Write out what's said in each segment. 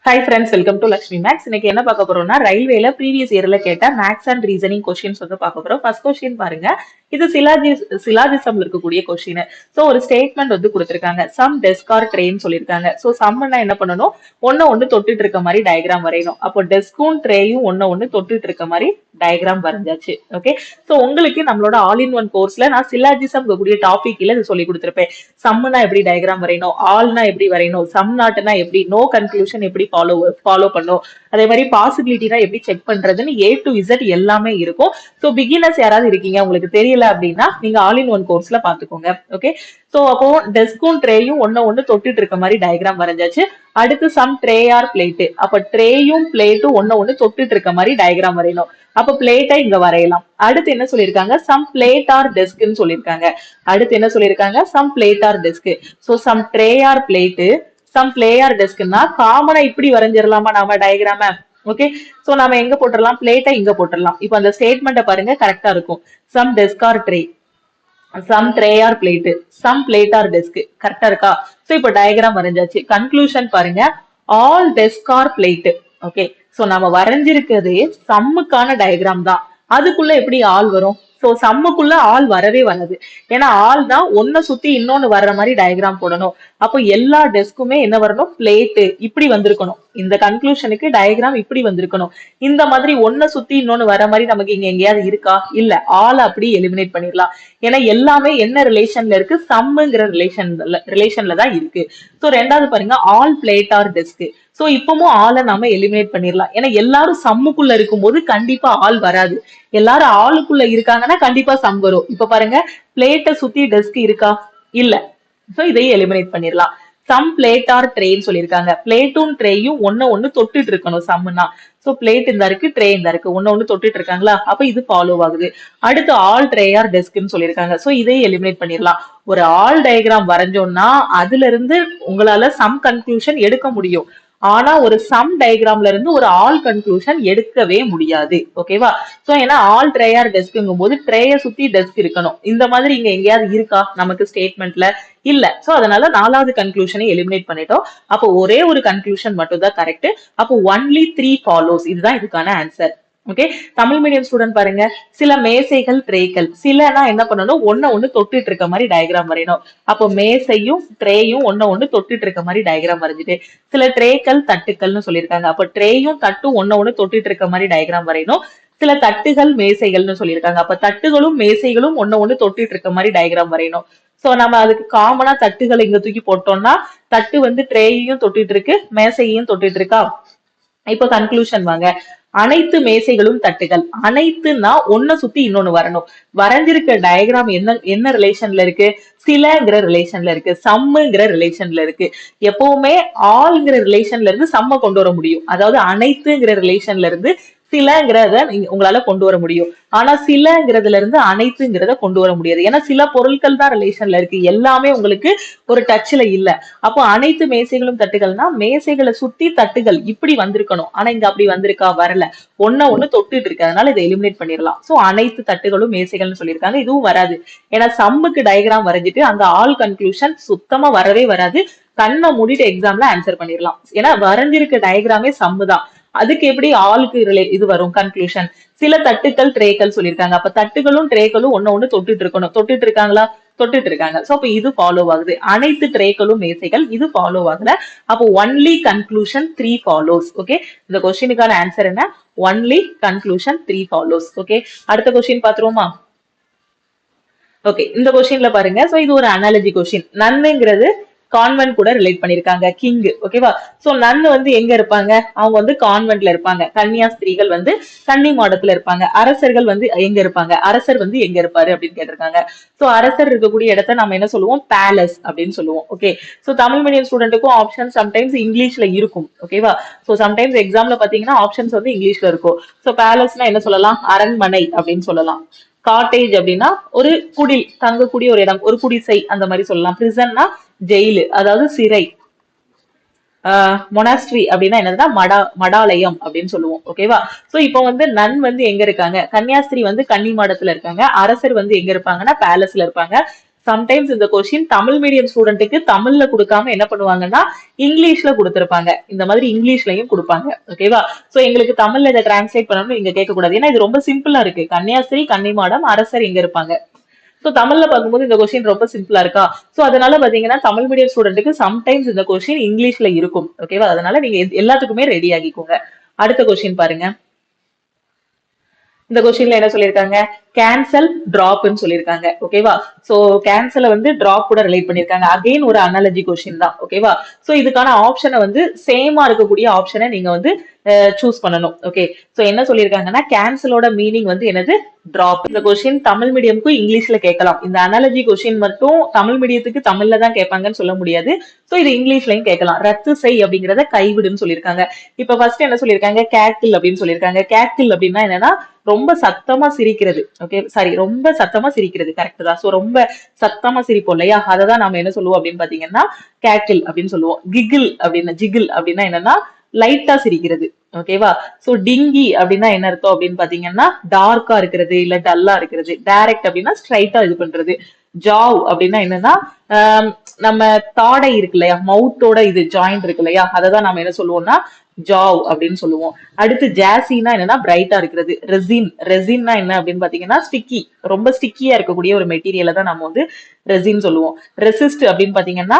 Hi friends, welcome to Lakshmi maths. இன்னைக்கு என்ன பார்க்க போறோம்னா, ரயில்வேல ப்ரீவியஸ் இயர்ல கேட்ட மேக்ஸ் அண்ட் ரீசனிங் கொஸ்டின்ஸ் வந்து பார்க்க போறோம். ஃபர்ஸ்ட் கொஸ்டின் பாருங்க. இது சிலாஜிசம்ல இருக்கக்கூடிய கொஸ்டின். சோ ஒரு ஸ்டேட்மெண்ட் வந்து கொடுத்திருக்காங்க. சம் டெஸ்க் ஆர் ட்ரேன்னு சொல்லியிருக்காங்க. சோ சம்னா என்ன பண்ணணும், ஒன்னு தொட்டுட்டு இருக்க மாதிரி டயக்ராம் வரையணும். அப்போ டெஸ்கும் ட்ரேயும் ஒன்னு தொட்டுட்டு இருக்க மாதிரி டயக்ராம் வரைஞ்சாச்சு. ஓகே, சோ உங்களுக்கு நம்மளோட ஆல் இன் ஒன் கோர்ஸ்ல நான் சிலாஜிசம் கூடிய டாபிக்ல இது சொல்லி கொடுத்திருப்பேன். சம்னா எப்படி டயக்ராம் வரையணும், ஆல்னா எப்படி வரையணும், சம் நாட்னா எப்படி, நோ கன்க்ளூஷன் எப்படி ஃபாலோ பண்ணும், அதே மாதிரி பாசிபிலிட்டினா எப்படி செக் பண்றதுன்னு A to Z எல்லாமே இருக்கும். சோ பிகினர்ஸ் யாராவது இருக்கீங்க, உங்களுக்கு தெரியல அப்படின்னா நீங்க ஆல் இன் ஒன் கோர்ஸ்ல பாத்துக்கோங்க. ஓகே, சோ அப்போ டெஸ்கும் ட்ரேயும் ஒன்னு தொட்டுட்டு இருக்க மாதிரி டயக்ராம் வரைஞ்சாச்சு. அடுத்து சம் ட்ரே ஆர் பிளேட். அப்ப ட்ரேயும் பிளேட்டும் ஒன்னு தொட்டுட்டு இருக்க மாதிரி டயக்ராம் வரையணும். அப்ப பிளேட்டை இங்க வரையலாம். அடுத்து என்ன சொல்லிருக்காங்க, சம் பிளேட் ஆர் டெஸ்க்னு சொல்லிருக்காங்க. அடுத்து என்ன சொல்லிருக்காங்க, some plate R desk. So some tray R plate, some play or டெஸ்க்னா காமனா இப்படி வரைஞ்சிடலாமா நாம டயக்ராம. ஓகே, சோ நாம எங்க போட்டுடலாம், பிளேட்டை இங்க போட்டுடலாம். இப்போ அந்த ஸ்டேட்மெண்ட்டை பாருங்க, கரெக்டா இருக்கும். Some desk are tray, some tray R plate, some plate R desk, கரெக்டா இருக்கா? சோ இப்போ டயக்ராம் வரைஞ்சாச்சு. கன்க்ளூஷன் பாருங்க, all desk are plate. Okay, so நம்ம வரைஞ்சிருக்கிறது சம்முக்கான டயக்ராம் தான். அதுக்குள்ள எப்படி ஆல் வரும்? சோ சம்முக்குள்ள ஆல் வரவே வராது. ஏன்னா ஆல் தான் ஒன்ன சுத்தி இன்னொன்னு வர்ற மாதிரி டயக்ராம் போடணும். அப்போ எல்லா டெஸ்க்குமே என்ன வரணும், பிளேட் இப்படி வந்திருக்கணும். இந்த கன்க்ளூஷனுக்கு டயக்ராம் இப்படி வந்திருக்கணும். இந்த மாதிரி ஒன்ன சுத்தி இன்னொன்னு வர மாதிரி நமக்கு இங்க எங்கேயாவது இருக்கா? இல்ல, ஆல் அப்படி எலிமினேட் பண்ணிடலாம். ஏன்னா எல்லாமே என்ன ரிலேஷன்ல இருக்கு, சம்முங்கிற ரிலேஷன்ல தான் இருக்கு. சோ ரெண்டாவது பாருங்க, all plate R desk. So இப்பவும் ஆளை நாம எலிமினேட் பண்ணிடலாம். ஏன்னா எல்லாரும் சம்முக்குள்ள இருக்கும்போது கண்டிப்பா ஆள் வராது. எல்லாரும் ஆளுக்குள்ள இருக்காங்கன்னா கண்டிப்பா சம் வரும். இப்ப பாருங்க, பிளேட்டை சுத்தி டெஸ்க் இருக்கா? இல்ல. சோ இதையும் எலிமினேட் பண்ணிடலாம். சம் பிளேட் ஆர் ட்ரேன்னு சொல்லியிருக்காங்க. பிளேட்டும் ட்ரேயும் ஒன்னு தொட்டுட்டு இருக்கணும் சம்னா. சோ பிளேட் இந்த இருக்கு, ட்ரே இந்த இருக்கு, ஒன்னு தொட்டுட்டு இருக்காங்களா? அப்ப இது ஃபாலோ ஆகுது. அடுத்து ஆல் ட்ரே ஆர் டெஸ்க்னு சொல்லியிருக்காங்க. சோ இதையும் எலிமினேட் பண்ணிடலாம். ஒரு ஆல் டயக்ராம் வரைஞ்சோம்னா அதுல இருந்து உங்களால சம் கன்க்ளூஷன் எடுக்க முடியும். ஆனா ஒரு சம் டயக்ராம்ல இருந்து ஒரு ஆல் கன்க்ளூஷன் எடுக்கவே முடியாது. ஓகேவா? சோ ஏன்னா ஆல் ட்ரே ஆர் டெஸ்க்ங்கும் போது ட்ரேய சுத்தி டெஸ்க் இருக்கணும். இந்த மாதிரி இங்க எங்கேயாவது இருக்கா நமக்கு ஸ்டேட்மெண்ட்ல? இல்ல. சோ அதனால நாலாவது கன்க்ளூஷனை எலிமினேட் பண்ணிட்டோம். அப்போ ஒரே ஒரு கன்க்ளூஷன் மட்டும் தான் கரெக்ட். அப்போ ஒன்லி 3 ஃபாலோஸ். இதுதான் இதுக்கான answer. Okay, Tamil medium student பாருங்க, சில மேசைகள் ட்ரேக்கள். சிலனா என்ன பண்ணணும், ஒன்னு தொட்டுட்டு இருக்க மாதிரி டயக்ராம் வரையணும். அப்போ மேசையும் ட்ரேயும் ஒன்னு தொட்டுட்டு இருக்க மாதிரி டயக்ராம் வரைஞ்சிட்டு, சில ட்ரேக்கள் தட்டுக்கள்னு சொல்லியிருக்காங்க. அப்போ ட்ரேயும் தட்டும் ஒன்னு தொட்டுட்டு இருக்க மாதிரி டயக்ராம் வரையணும். சில தட்டுகள் மேசைகள்னு சொல்லியிருக்காங்க. அப்ப தட்டுகளும் மேசைகளும் ஒன்னு தொட்டுட்டு இருக்க மாதிரி டயக்ராம் வரையணும். சோ நம்ம அதுக்கு காமனா தட்டுகளை இங்க தூக்கி போட்டோம்னா, தட்டு வந்து ட்ரேயையும் தொட்டுட்டு இருக்கு, மேசையையும் தொட்டுட்டு இருக்கா? இப்ப கன்க்ளூஷன் வாங்க. அனைத்து மேசைகளும் தட்டுகள். அனைத்துன்னா ஒன்ன சுத்தி இன்னொன்னு வரணும். வரைஞ்சிருக்க டயக்ராம் என்ன என்ன ரிலேஷன்ல இருக்கு, சிலங்கிற ரிலேஷன்ல இருக்கு, சம்முங்கிற ரிலேஷன்ல இருக்கு. எப்பவுமே ஆல்ங்கிற ரிலேஷன்ல இருந்து சம்ம கொண்டு வர முடியும். அதாவது அனைத்துங்கிற ரிலேஷன்ல இருந்து சிலங்கிறத உங்களால கொண்டு வர முடியும். ஆனா சிலங்கிறதுல இருந்து அனைத்துங்கிறத கொண்டு வர முடியாது. ஏன்னா சில பொருட்கள் தான் ரிலேஷன்ல இருக்கு, எல்லாமே உங்களுக்கு ஒரு டச்ல இல்ல. அப்போ அனைத்து மேசைகளும் தட்டுகள்னா மேசைகளை சுத்தி தட்டுகள் இப்படி வந்திருக்கணும். ஆனா இங்க அப்படி வந்திருக்கா? வரல. ஒன்னு தொட்டுட்டு இருக்கு, அதனால இதை எலிமினேட் பண்ணிடலாம். சோ அனைத்து தட்டுகளும் மேசைகள்னு சொல்லியிருக்காங்க. இதுவும் வராது. ஏன்னா சம்முக்கு டயக்ராம் வரைஞ்சிட்டு அந்த ஆல் கன்க்ளூஷன் சுத்தமா வரவே வராது. கண்ணை மூடிட்டு எக்ஸாம்ல ஆன்சர் பண்ணிடலாம். ஏன்னா வரைஞ்சிருக்க டயக்ராமே சம்மு தான். அதுக்கு எப்படி ஆளுக்கு இது வரும் கன்க்ளூஷன்? சில தட்டுக்கள் ட்ரேக்கள் சொல்லியிருக்காங்க. அப்ப தட்டுகளும் ட்ரேக்களும் ஒன்னு தொட்டுட்டு இருக்கணும். தொட்டுட்டு இருக்காங்களா? தொட்டுட்டு இருக்காங்க. சோ அப்ப இது ஃபாலோ ஆகுது. அனைத்து ட்ரேக்களும் மேசைகள், இது ஃபாலோ ஆகுல. அப்போ ஒன்லி கன்க்ளூஷன் 3 ஃபாலோஸ். ஓகே, இந்த கொஸ்டினுக்கான ஆன்சர் என்ன? Only conclusion 3 follows. ஓகே, அடுத்த கொஸ்டின் பாத்துருவோமா? ஓகே, இந்த கொஸ்டின்ல பாருங்க. சோ இது ஒரு அனாலஜி கொஸ்டின். நன்னுங்கிறது கான்வென்ட் கூட ரிலேட் பண்ணிருக்காங்க, கிங். ஓகேவா? சோ நன்னு வந்து எங்க இருப்பாங்க, அவங்க வந்து கான்வென்ட்ல இருப்பாங்க. கன்னியாஸ்திரிகள் வந்து கன்னி மாடத்துல இருப்பாங்க. அரசர்கள் வந்து எங்க இருப்பாங்க, அரசர் வந்து எங்க இருப்பாரு அப்படின்னு கேட்டிருக்காங்க. சோ அரசர் இருக்கக்கூடிய இடத்த நம்ம என்ன சொல்லுவோம், பேலஸ் அப்படின்னு சொல்லுவோம். ஓகே, சோ தமிழ் மீடியம் ஸ்டூடெண்ட்டுக்கும் ஆப்ஷன் சம்டைம்ஸ் இங்கிலீஷ்ல இருக்கும். ஓகேவா? சோ சம்டைம்ஸ் எக்ஸாம்ல பாத்தீங்கன்னா ஆப்ஷன்ஸ் வந்து இங்கிலீஷ்ல இருக்கும். சோ பேலஸ்னா என்ன சொல்லலாம், அரண்மனை அப்படின்னு சொல்லலாம். காட்டேஜ் அப்படின்னா ஒரு குடில், தங்கக்கூடிய ஒரு இடம், ஒரு குடிசை அந்த மாதிரி சொல்லலாம். பிரிசன்னா ஜெயிலு, அதாவது சிறை. மொனாஸ்ட்ரி அப்படின்னா என்னதுன்னா மடாலயம் அப்படின்னு சொல்லுவோம். ஓகேவா? சோ இப்போ வந்து நன் வந்து எங்க இருக்காங்க, கன்னியாஸ்திரி வந்து கன்னி மாடத்துல இருக்காங்க. அரசர் வந்து எங்க இருப்பாங்கன்னா பேலஸ்ல இருப்பாங்க. சம்டைம்ஸ் இந்த கொஸ்டின் தமிழ் மீடியம் ஸ்டூடெண்ட்டுக்கு தமிழ்ல கொடுக்காம என்ன பண்ணுவாங்கன்னா இங்கிலீஷ்ல கொடுத்திருப்பாங்க. இந்த மாதிரி இங்கிலீஷ்லயும் கொடுப்பாங்க. ஓகேவா? சோ எங்களுக்கு தமிழ்ல இதை டிரான்ஸ்லேட் பண்ணணும்னு இங்க கேட்க கூடாது. ஏன்னா இது ரொம்ப சிம்பிளா இருக்கு. கன்னியாஸ்திரி, கன்னிமாடம், அரசர் எங்க இருப்பாங்க. சோ தமிழ்ல பார்க்கும்போது இந்த கொஸ்டின் ரொம்ப சிம்பிளா இருக்கா. சோ அதனால பாத்தீங்கன்னா தமிழ் மீடியம் ஸ்டூடெண்ட்டுக்கு சம்டைம்ஸ் இந்த கொஸ்டின் இங்கிலீஷ்ல இருக்கும். ஓகேவா? அதனால நீங்க எல்லாத்துக்குமே ரெடி ஆகிக்கோங்க. அடுத்த கொஸ்டின் பாருங்க. இந்த கொஸ்டின்ல என்ன சொல்லியிருக்காங்க, கேன்சல் டிராப்னு சொல்லியிருக்காங்க. ஓகேவா? சோ கேன்சலை வந்து டிராப் கூட ரிலேட் பண்ணிருக்காங்க. அகைன் ஒரு அனாலஜி கொஸ்டின் தான். ஓகேவா? சோ இதுக்கான ஆப்ஷனை வந்து சேமா இருக்கக்கூடிய ஆப்ஷனை நீங்க வந்து சூஸ் பண்ணணும். ஓகே, சோ என்ன சொல்லியிருக்காங்கன்னா கேன்சலோட மீனிங் வந்து என்னது, டிராப். இந்த கொஸ்டின் தமிழ் மீடியம்க்கு இங்கிலீஷ்ல கேட்கலாம். இந்த அனாலஜி கொஸ்டின் மட்டும் தமிழ் மீடியத்துக்கு தமிழ்ல தான் கேட்பாங்கன்னு சொல்ல முடியாது. சோ இது இங்கிலீஷ்லயும் கேட்கலாம். ரத்து செய் அப்படிங்கறத கைவிடுன்னு சொல்லியிருக்காங்க. இப்ப ஃபர்ஸ்ட் என்ன சொல்லியிருக்காங்க, கேக்கிள் அப்படின்னு சொல்லியிருக்காங்க. கேக்கிள் அப்படின்னா என்னன்னா ரொம்ப சத்தமா சிரிக்கிறது. ஓகே, சாரி, ரொம்ப சத்தமா சிரிக்கிறது. கரெக்ட் தான். சோ ரொம்ப சத்தமா சிரிப்போம் இல்லையா, அததான் நாம என்ன சொல்லுவோம் அப்படின்னு பாத்தீங்கன்னா கேக்கிள் அப்படின்னு சொல்லுவோம். கிகிள் அப்படின்னா, ஜிகிள் அப்படின்னா என்னன்னா லைட்டா சிரிக்கிறது. ஓகேவா? சோ டிங்கி அப்படின்னா என்ன அர்த்தம் அப்படின்னு பாத்தீங்கன்னா டார்க்கா இருக்கிறது இல்ல டல்லா இருக்கிறது. டைரக்ட் அப்படின்னா ஸ்ட்ரைட்டா இது பண்றது. ஜாவ் அப்படின்னா என்னன்னா நம்ம தாடை இருக்கு இல்லையா, மவுத்தோட இது ஜாயிண்ட் இருக்கு இல்லையா, அததான் நம்ம என்ன சொல்லுவோம்னா ஜாவ் அப்படின்னு சொல்லுவோம். அடுத்து ஜாசினா என்னன்னா பிரைட்டா இருக்கிறது. ரெசின், ரெசின்னா என்ன அப்படின்னு பாத்தீங்கன்னா ஸ்டிக்கி, ரொம்ப ஸ்டிக்கியா இருக்கக்கூடிய ஒரு மெட்டீரியலை தான் நம்ம வந்து ரெசின் சொல்லுவோம். ரெசிஸ்ட் அப்படின்னு பாத்தீங்கன்னா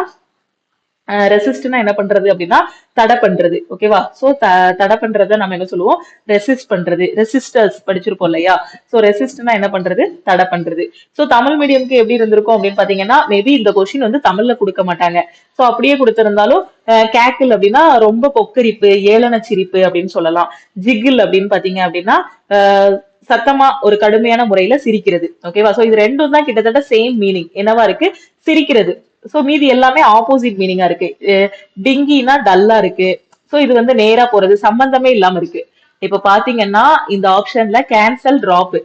ரெசிஸ்ட்னா என்ன பண்றது அப்படின்னா தடை பண்றது. ஓகேவா? சோ தடை பண்றத நம்ம என்ன சொல்லுவோம், ரெசிஸ்ட் பண்றது. ரெசிஸ்டர்ஸ் படிச்சிருப்போம் இல்லையா. சோ ரெசிஸ்ட்னா என்ன பண்றது, தடை பண்றது. சோ தமிழ் மீடியம்க்கு எப்படி இருந்திருக்கும் அப்படின்னு பாத்தீங்கன்னா மேபி இந்த கொஸ்டின் வந்து தமிழ்ல கொடுக்க மாட்டாங்க. சோ அப்படியே கொடுத்திருந்தாலும் கேக்கிள் அப்படின்னா ரொம்ப கொக்கரிப்பு, ஏளன சிரிப்பு அப்படின்னு சொல்லலாம். ஜிகிள் அப்படின்னு பாத்தீங்க அப்படின்னா சத்தமா ஒரு கடுமையான முறையில சிரிக்கிறது. ஓகேவா? சோ இது ரெண்டும் தான் கிட்டத்தட்ட சேம் மீனிங் என்னவா இருக்கு, சிரிக்கிறது. சோ மீதி எல்லாமே ஆப்போசிட் மீனிங்கா இருக்கு. டிங்கினா டல்லா இருக்கு. சோ இது வந்து நேரா போறது, சம்பந்தமே இல்லாம இருக்கு. இப்ப பாத்தீங்கன்னா இந்த ஆப்ஷன்ல கேன்சல் டிராப்.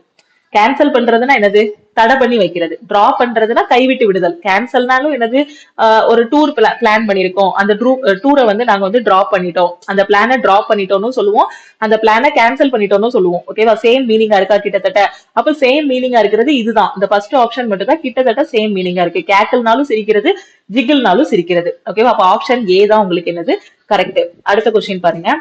கேன்சல் பண்றதுன்னா என்னது, தடை பண்ணி வைக்கிறது. டிராப் பண்றதுன்னா கைவிட்டு விடுதல். கேன்சல்னாலும் என்னது, ஒரு டூர் பிளான் பண்ணிருக்கோம், அந்த டூரை வந்து நாங்க வந்து டிராப் பண்ணிட்டோம், அந்த பிளானை டிராப் பண்ணிட்டோம்னு சொல்லுவோம், அந்த பிளானை கேன்சல் பண்ணிட்டோம்னு சொல்லுவோம். ஓகேவா? சேம் மீனிங்கா இருக்கா கிட்டத்தட்ட. அப்ப சேம் மீனிங்கா இருக்கிறது இதுதான். இந்த ஃபர்ஸ்ட் ஆப்ஷன் மட்டும் தான் கிட்டத்தட்ட சேம் மீனிங்கா இருக்கு. கேக்கல்னாலும் சிரிக்கிறது, ஜிகிள்னாலும் சிரிக்கிறது. ஓகேவா? அப்ப ஆப்ஷன் ஏ தான் உங்களுக்கு என்னது கரெக்ட். அடுத்த கொஸ்டின் பாருங்க.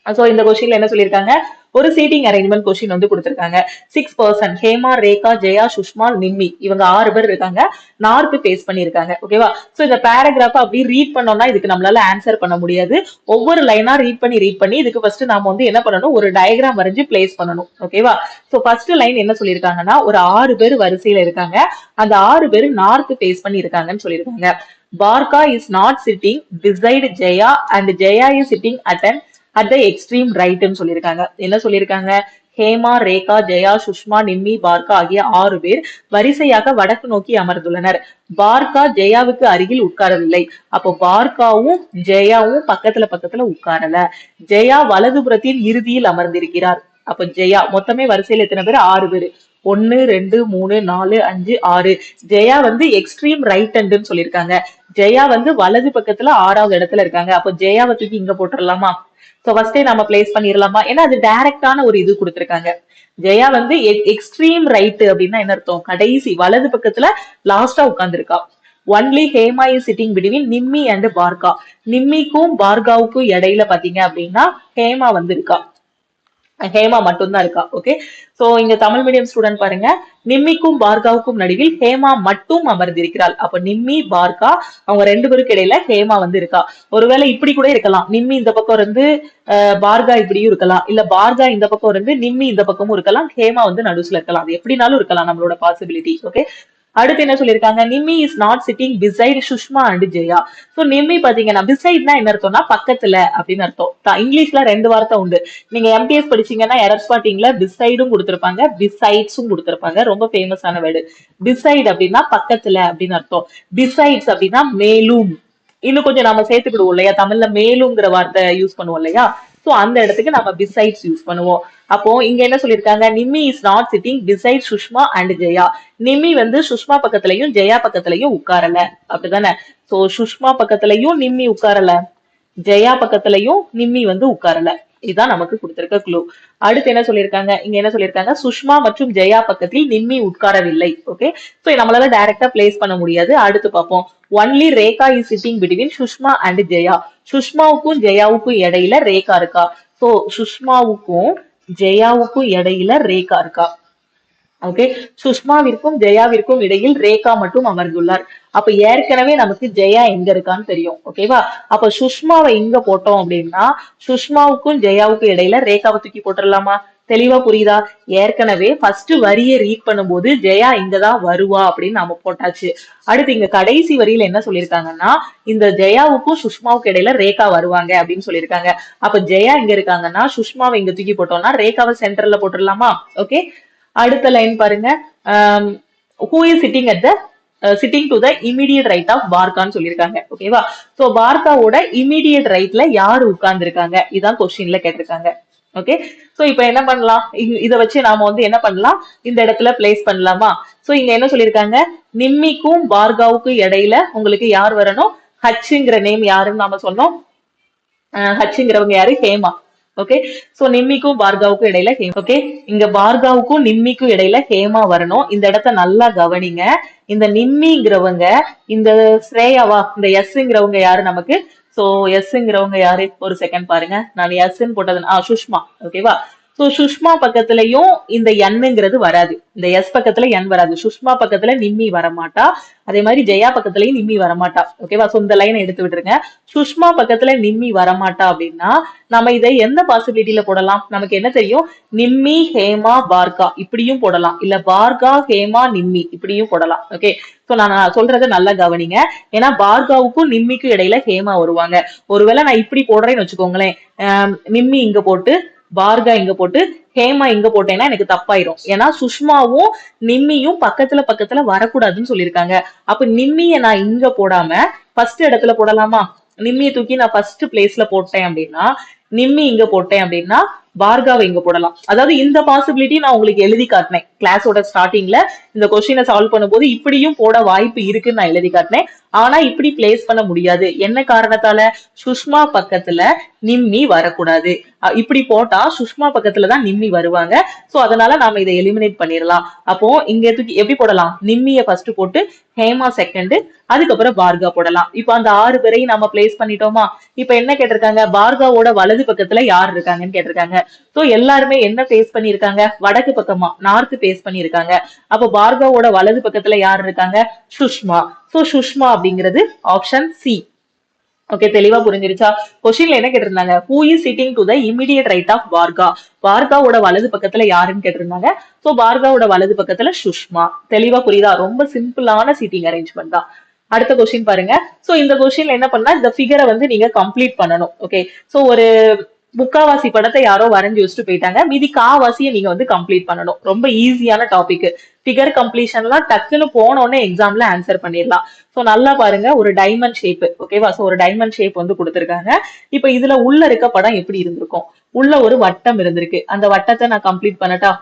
சோ இந்த கொஸ்டின்ல என்ன சொல்லியிருக்காங்க, ஒரு சீட்டிங் அரேஞ்ச்மெண்ட் கொஸ்டின் வந்து கொடுத்திருக்காங்க. 6 பர்சன், ஹேமா, ரேகா, ஜெயா, சுஷ்மா, நிம்மி, இவங்க 6 பேர் இருக்காங்க. நார்த் பேஸ் பண்ணிருக்காங்க. ஓகேவா? சோ இந்த பேராகிராஃப் அப்படி ரீட் பண்ணோம்னா இதுக்கு நம்மளால ஆன்சர் பண்ண முடியாது. ஒவ்வொரு லைனா ரீட் பண்ணி இதுக்கு ஃபர்ஸ்ட் நாம வந்து என்ன பண்ணணும், ஒரு டயக்ராம் வரைஞ்சு பிளேஸ் பண்ணணும். ஓகேவா? சோ ஃபர்ஸ்ட் லைன் என்ன சொல்லியிருக்காங்கன்னா ஒரு 6 பேர் வரிசையில இருக்காங்க. அந்த 6 பேர் நார்த் பேஸ் பண்ணி இருக்காங்கன்னு சொல்லியிருக்காங்க. Barkha is not sitting beside Jaya and Jaya is sitting at the extreme ரைட்னு சொல்லியிருக்காங்க. என்ன சொல்லியிருக்காங்க, ஹேமா, ரேகா, ஜெயா, சுஷ்மா, நிம்மி, பார்கா ஆகிய 6 பேர் வரிசையாக வடக்கு நோக்கி அமர்ந்துள்ளனர். பார்கா ஜெயாவுக்கு அருகில் உட்காரவில்லை. அப்போ பார்காவும் ஜெயாவும் பக்கத்துல பக்கத்துல உட்காரல. ஜெயா வலதுபுறத்தின் இறுதியில் அமர்ந்திருக்கிறார். அப்ப ஜெயா மொத்தமே வரிசையில எத்தனை பேர், 6 பேர். 1 2 3 4 5 6. ஜெயா வந்து எக்ஸ்ட்ரீம் ரைட் ஹேண்டுன்னு சொல்லியிருக்காங்க. ஜெயா வந்து வலது பக்கத்துல 6வது இடத்துல இருக்காங்க. அப்போ ஜெயாவை தூக்கி இங்க போட்டுடலாமா? சோ ஃபர்ஸ்டே நம்ம பிளேஸ் பண்ணிடலாமா? ஏன்னா அது டைரக்டான ஒரு இது கொடுத்திருக்காங்க. ஜெயா வந்து எக்ஸ்ட்ரீம் ரைட் அப்படின்னா என்ன அர்த்தம், கடைசி வலது பக்கத்துல லாஸ்டா உட்கார்ந்துருக்கா. Only Hema is sitting between Nimmi and Barkha. நிம்மிக்கும் பார்காவுக்கும் இடையில பாத்தீங்க அப்படின்னா ஹேமா வந்து இருக்கா. ஹேமா மட்டும்தான் இருக்கா. ஓகே, சோ இங்க தமிழ் மீடியம் ஸ்டூடெண்ட் பாருங்க, நிம்மிக்கும் பார்காவுக்கும் நடுவில் ஹேமா மட்டும் அமர்ந்திருக்கிறாள். அப்ப நிம்மி, பார்கா அவங்க 2 பேருக்கு இடையில ஹேமா வந்து இருக்கா. ஒருவேளை இப்படி கூட இருக்கலாம், நிம்மி இந்த பக்கம் இருந்து பார்கா இப்படியும் இருக்கலாம், இல்ல பார்கா இந்த பக்கம் இருந்து நிம்மி இந்த பக்கமும் இருக்கலாம், ஹேமா வந்து நடுசுல இருக்கலாம். அது எப்படினாலும் இருக்கலாம், நம்மளோட பாசிபிலிட்டி. ஓகே, அடுத்து என்ன சொல்லியிருக்காங்க, Nimmi is not sitting beside Sushma and Jaya. So Nimmi பாத்தீங்கன்னா பிசைட்னா என்ன அர்த்தம்னா பக்கத்துல அப்படின்னு அர்த்தம். இங்கிலீஷ்ல 2 வார்த்தை உண்டு. நீங்க எம்டிஎஸ் படிச்சீங்கன்னா எரர் ஸ்பாட்டிங்ல பிசைடும் கொடுத்திருப்பாங்க, பிசைட்ஸும் கொடுத்திருப்பாங்க. ரொம்ப ஃபேமஸான வேர்டு. பிசைட் அப்படின்னா பக்கத்துல அப்படின்னு அர்த்தம். பிசைட்ஸ் அப்படின்னா மேலும். இன்னும் கொஞ்சம் நாம சேர்த்துக்கிடுவோம் இல்லையா, தமிழ்ல மேலுங்கிற வார்த்தை யூஸ் பண்ணுவோம் இல்லையா. சோ அந்த இடத்துக்கு நம்ம பிசைட்ஸ் யூஸ் பண்ணுவோம். அப்போ இங்க என்ன சொல்லியிருக்காங்க, Nimmi is not sitting beside Sushma and Jaya. Nimmi வந்து சுஷ்மா பக்கத்துலயும் ஜெயா பக்கத்துலயும் உட்காரல. அப்படிதானே? சோ சுஷ்மா பக்கத்துலயும் நிம்மி உட்காரல, ஜெயா பக்கத்துலயும் நிம்மி வந்து உட்காரல. இதுதான் நமக்கு கொடுத்திருக்க க்ளூ. அடுத்து என்ன சொல்லியிருக்காங்க, இங்க என்ன சொல்லியிருக்காங்க, சுஷ்மா மற்றும் ஜெயா பக்கத்தில் நிம்மி உட்காரவில்லை. ஓகே, சோ நம்மளால டைரக்டா பிளேஸ் பண்ண முடியாது. அடுத்து பார்ப்போம். Only Rekha is sitting between Sushma and Jaya. சுஷ்மாவுக்கும் ஜெயாவுக்கும் இடையில ரேகா இருக்கா? சோ சுஷ்மாவுக்கும் ஜெயாவுக்கும் இடையில ரேகா இருக்கா? ஓகே, சுஷ்மாவிற்கும் ஜெயாவிற்கும் இடையில் ரேகா மட்டும் அமர்ந்துள்ளார். அப்ப ஏற்கனவே நமக்கு ஜெயா எங்க இருக்கான்னு தெரியும். ஓகேவா? அப்ப சுஷ்மாவை இங்க போட்டோம் அப்படின்னா சுஷ்மாவுக்கும் ஜெயாவுக்கும் இடையில ரேகாவை தூக்கி போட்டுடலாமா? தெளிவா புரியுதா? ஏற்கனவே ஃபர்ஸ்ட் வரியை ரீட் பண்ணும்போது ஜெயா இங்கதான் வருவா அப்படின்னு நாம போட்டாச்சு. அடுத்து இங்க கடைசி வரியில என்ன சொல்லியிருக்காங்கன்னா, இந்த ஜெயாவுக்கும் சுஷ்மாவுக்கு இடையில ரேகா வருவாங்க அப்படின்னு சொல்லியிருக்காங்க. அப்ப ஜெயா இங்க இருக்காங்கன்னா சுஷ்மாவை இங்க தூக்கி போட்டோம்னா ரேகாவை சென்டர்ல போட்டுடலாமா? ஓகே, அடுத்த லைன் பாருங்க. Who is sitting at the sitting to the immediate right of பார்கான்னு சொல்லியிருக்காங்க. ஓகேவா? சோ பார்காவோட இமிடியட் ரைட்ல யாரு உட்கார்ந்து இருக்காங்க? இதான் கொஸ்டின்ல கேட்டிருக்காங்க. ஓகே, சோ இப்ப என்ன பண்ணலாம், இத வச்சு நாம வந்து என்ன பண்ணலாம், இந்த இடத்துல பிளேஸ் பண்ணலாமா? சோ இங்க என்ன சொல்லியிருக்காங்க, நிம்மிக்கும் பார்காவுக்கும் இடையில உங்களுக்கு யார் வரணும்? ஹச்ங்கிற நேம் யாருன்னு நாம சொன்னோம். ஹச்ங்கிறவங்க யாரு? ஹேமா. ஓகே, சோ நிம்மிக்கும் பார்காவுக்கும் இடையில ஓகே, இங்க பார்காவுக்கும் நிம்மிக்கும் இடையில ஹேமா வரணும். இந்த இடத்த நல்லா கவனிங்க. இந்த நிம்மிங்கிறவங்க இந்த ஸ்ரேயாவா, இந்த எஸ்ங்கிறவங்க யாரு நமக்கு? சோ எஸ்ங்கிறவங்க யாரு? ஒரு செகண்ட் பாருங்க, நான் எஸ்ன்னு போட்டது சுஷ்மா. ஓகேவா? சோ சுஷ்மா பக்கத்துலயும் இந்த எண்ணுங்கிறது வராது. இந்த எஸ் பக்கத்துல என் வராது. சுஷ்மா பக்கத்துல நிம்மி வரமாட்டா. அதே மாதிரி ஜெயா பக்கத்துலயும் நிம்மி வரமாட்டா. ஓகேவா? சோ இந்த லைனை எடுத்து விட்டுருங்க. சுஷ்மா பக்கத்துல நிம்மி வரமாட்டா அப்படின்னா நம்ம இதை எந்த பாசிபிலிட்டியில போடலாம்? நமக்கு என்ன தெரியும்? நிம்மி ஹேமா பார்கா இப்படியும் போடலாம், இல்ல பார்கா ஹேமா நிம்மி இப்படியும் போடலாம். ஓகே, சோ நான் சொல்றதை நல்லா கவனிங்க. ஏன்னா பார்காவுக்கும் நிம்மிக்கும் இடையில ஹேமா வருவாங்க. ஒருவேளை நான் இப்படி போடுறேன்னு வச்சுக்கோங்களேன், நிம்மி இங்க போட்டு பார்கா இங்க போட்டு ஹேமா இங்க போட்டேன்னா எனக்கு தப்பாயிரும். ஏன்னா சுஷ்மாவும் நிம்மியும் பக்கத்துல பக்கத்துல வரக்கூடாதுன்னு சொல்லியிருக்காங்க. அப்ப நிம்மிய நான் இங்க போடாம ஃபர்ஸ்ட் இடத்துல போடலாமா? நிம்மியை தூக்கி நான் ஃபர்ஸ்ட் பிளேஸ்ல போட்டேன் அப்படின்னா, நிம்மி இங்க போட்டேன் அப்படின்னா பார்காவை இங்க போடலாம். அதாவது இந்த பாசிபிலிட்டி நான் உங்களுக்கு எழுதி காட்டினேன் கிளாஸோட ஸ்டார்டிங்ல. இந்த கொஸ்டினை சால்வ் பண்ணும்போது இப்படியும் போட வாய்ப்பு இருக்குன்னு நான் எழுதி காட்டினேன். ஆனா இப்படி பிளேஸ் பண்ண முடியாது. என்ன காரணத்தால? சுஷ்மா பக்கத்துல நிம்மி வரக்கூடாது. இப்படி போட்டா சுஷ்மா பக்கத்துலதான் நிம்மி வருவாங்க. சோ அதனால நாம இதை எலிமினேட் பண்ணிடலாம். அப்போ இங்க எப்படி போடலாம்? நிம்மிய ஃபர்ஸ்ட் போட்டு ஹேமா செகண்ட், அதுக்கப்புறம் பார்கா போடலாம். இப்ப அந்த 6 பேரையும் நம்ம பிளேஸ் பண்ணிட்டோமா? இப்ப என்ன கேட்டிருக்காங்க? பார்காவோட வலது பக்கத்துல யார் இருக்காங்கன்னு கேட்டிருக்காங்க. சோ எல்லாருமே என்ன பேஸ் பண்ணிருக்காங்க? வடக்கு பக்கமா, நார்த் பேஸ் பண்ணிருக்காங்க. அப்ப பார்காவோட வலது பக்கத்துல யார் இருக்காங்க? சுஷ்மா. சோ சுஷ்மா அப்படிங்கிறது ஆப்ஷன் சி. ஓகே, தெளிவா புரிஞ்சிருச்சா? கொஸ்டின்ல என்ன கேட்டிருந்தாங்க? Who is sitting to the immediate right of Barkha. பார்காவோட வலது பக்கத்துல யாருன்னு கேட்டிருந்தாங்க. சோ பார்காவோட வலது பக்கத்துல சுஷ்மா. தெளிவா புரியுதா? ரொம்ப சிம்பிளான சீட்டிங் அரேஞ்ச்மெண்ட் தான். அடுத்த கொஸ்டின் பாருங்க. சோ இந்த கொஸ்டின்ல என்ன பண்ணா, இந்த ஃபிகரை வந்து நீங்க கம்ப்ளீட் பண்ணணும். ஓகே, சோ ஒரு முக்காவாசி படத்தை யாரோ வரைஞ்சு வச்சுட்டு போயிட்டாங்க, மீதி காவாசியை நீங்க வந்து கம்ப்ளீட் பண்ணணும். ரொம்ப ஈஸியான டாபிக். ஃபிகர் கம்ப்ளீஷன்லாம் டக்குன்னு போனோடனே எக்ஸாம்ல ஆன்சர் பண்ணிடலாம். சோ நல்லா பாருங்க, ஒரு டைமண்ட் ஷேப். ஓகேவா? சோ ஒரு டைமண்ட் ஷேப் வந்து கொடுத்திருக்காங்க. இப்ப இதுல உள்ள இருக்க படம் எப்படி இருந்திருக்கும்? உள்ள ஒரு வட்டம் இருந்திருக்கு. அந்த வட்டத்தை நான் கம்ப்ளீட் பண்ணட்டா?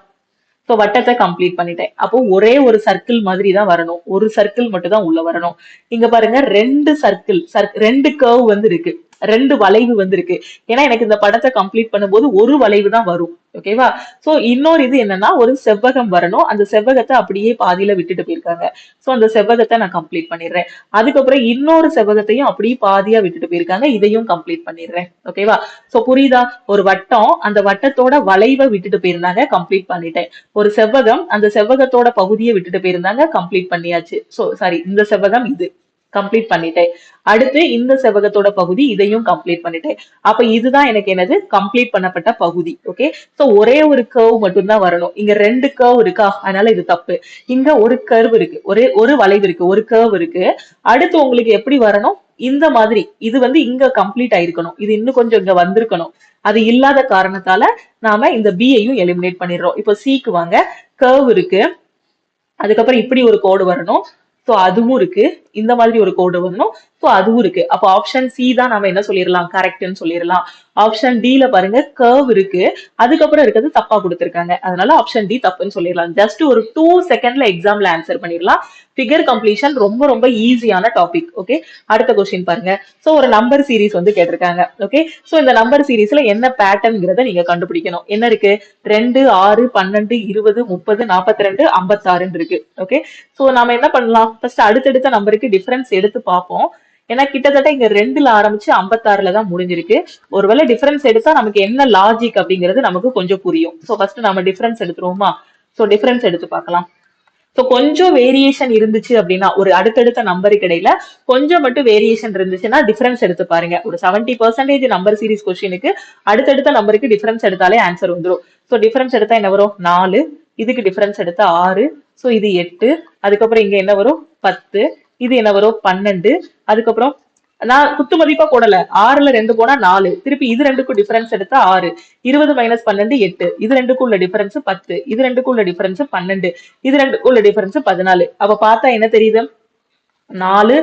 சோ வட்டத்தை கம்ப்ளீட் பண்ணிட்டேன். அப்போ ஒரே ஒரு சர்க்கிள் மாதிரி தான் வரணும். ஒரு சர்க்கிள் மட்டும் தான் உள்ள வரணும். இங்க பாருங்க, 2 சர்க்கிள், 2 கர்வ் வந்து இருக்கு, 2 வளைவு வந்து இருக்கு. ஏன்னா எனக்கு இந்த படத்தை கம்ப்ளீட் பண்ணும்போது ஒரு வளைவு தான் வரும். ஓகேவா? சோ இன்னொரு இது என்னன்னா, ஒரு செவ்வகம் வரணும். அந்த செவ்வகத்தை அப்படியே பாதியில விட்டுட்டு போயிருக்காங்க. சோ அந்த செவ்வகத்தை நான் கம்ப்ளீட் பண்ணிடுறேன். அதுக்கப்புறம் இன்னொரு செவ்வகத்தையும் அப்படியே பாதியா விட்டுட்டு போயிருக்காங்க. இதையும் கம்ப்ளீட் பண்ணிடுறேன். ஓகேவா? சோ புரியுதா? ஒரு வட்டம், அந்த வட்டத்தோட வளைவை விட்டுட்டு போயிருந்தாங்க, கம்ப்ளீட் பண்ணிட்டேன். ஒரு செவ்வகம், அந்த செவ்வகத்தோட பகுதியை விட்டுட்டு போயிருந்தாங்க, கம்ப்ளீட் பண்ணியாச்சு. சோ சாரி, இந்த செவ்வகம் இது கம்ப்ளீட் பண்ணிட்டேன். அடுத்து இந்த செவ்வகத்தோட பகுதி, இதையும் கம்ப்ளீட் பண்ணிட்டேன். அப்ப இதுதான் எனக்கு என்னது? கம்ப்ளீட் பண்ணப்பட்ட பகுதி. ஓகே, சோ ஒரே ஒரு கர்வ் மட்டும்தான் வரணும். இங்க 2 கர்வ் இருக்கா, அதனால இது தப்பு. இங்க ஒரு கர்வ் இருக்கு, ஒரு வளைவு இருக்கு, ஒரு கர்வ் இருக்கு. அடுத்து உங்களுக்கு எப்படி வரணும்? இந்த மாதிரி இது வந்து இங்க கம்ப்ளீட் ஆயிருக்கணும். இது இன்னும் கொஞ்சம் இங்க வந்திருக்கணும். அது இல்லாத காரணத்தால நாம இந்த பியையும் எலிமினேட் பண்ணிடுறோம். இப்போ சிக்கு வாங்க. கர்வ் இருக்கு, அதுக்கப்புறம் இப்படி ஒரு கோடு வரணும். சோ அதுவும் இருக்கு, இந்த மாதிரி ஒரு கோடு வரணும். சோ சோ அதுவும் இருக்கு. அப்போ ஆப்ஷன் சி தான் நம்ம என்ன சொல்லிடலாம், கரெக்ட்னு சொல்லிடலாம். ஆப்ஷன் டி ல பாருங்க கர்வ் இருக்கு, அதுக்கப்புறம் இருக்கிறது தப்பா கொடுத்திருக்காங்க, அதனால ஆப்ஷன் டி தப்புன்னு சொல்லிடலாம். ஜஸ்ட் ஒரு 2 செகண்ட்ல எக்ஸாம்ல ஆன்சர் பண்ணிடலாம். ஃபிகர் கம்ப்ளீஷன் ரொம்ப ரொம்ப ஈஸியான டாபிக். ஓகே, அடுத்த கொஸ்டின் பாருங்க. சோ ஒரு நம்பர் சீரிஸ் வந்து கேட்டிருக்காங்க. ஓகே, சோ இந்த நம்பர் சீரிஸ்ல என்ன பேட்டர்ன்ங்கிறத நீங்க கண்டுபிடிக்கணும். என்ன இருக்கு, 2 6 12 20 30 42 56 இருக்கு. ஓகே, சோ நாம என்ன பண்ணலாம், ஃபர்ஸ்ட் அடுத்தடுத்த நம்பருக்கு டிஃபரன்ஸ் எடுத்து பார்ப்போம். ஏன்னா கிட்டத்தட்ட இங்க 2ல ஆரம்பிச்சு 56ல தான் முடிஞ்சிருக்கு. ஒருவேளை டிஃபரன்ஸ் எடுத்தா நமக்கு என்ன லாஜிக் அப்படிங்கிறது நமக்கு கொஞ்சம் புரியும். சோ ஃபர்ஸ்ட் நம்ம டிஃபரன்ஸ் எடுத்துருவோமா. சோ டிஃபரன்ஸ் எடுத்து பார்க்கலாம். சோ கொஞ்சம் வேரியேஷன் இருந்துச்சு அப்படின்னா, ஒரு அடுத்தடுத்த நம்பருக்கு இடையில கொஞ்சம் மட்டும் வேரியேஷன் இருந்துச்சுன்னா டிஃபரன்ஸ் எடுத்து பாருங்க. ஒரு 70% நம்பர் சீரிஸ் கொஸ்டினுக்கு அடுத்தடுத்த நம்பருக்கு டிஃபரன்ஸ் எடுத்தாலே ஆன்சர் வந்துடும். சோ டிஃபரன்ஸ் எடுத்தா என்ன வரும், 4. இதுக்கு டிஃபரன்ஸ் எடுத்தா 6. சோ இது 8. அதுக்கப்புறம் இங்க என்ன வரும், 10. இது என்ன வரும், 12. அதுக்கப்புறம் நான் குத்து மதிப்பா போடல, 6ல 2 போனா 4. திருப்பி இது ரெண்டுக்கும் டிஃபரன்ஸ் எடுத்தா 6. 20 - 12 8. இது ரெண்டுக்கும் உள்ள டிஃபரன்ஸ் 10. இது ரெண்டுக்கும் உள்ள டிஃபரன்ஸ் 12. இது ரெண்டுக்கும் உள்ள டிஃபரன்ஸ் 14. அப்ப பார்த்தா என்ன தெரியுது, 4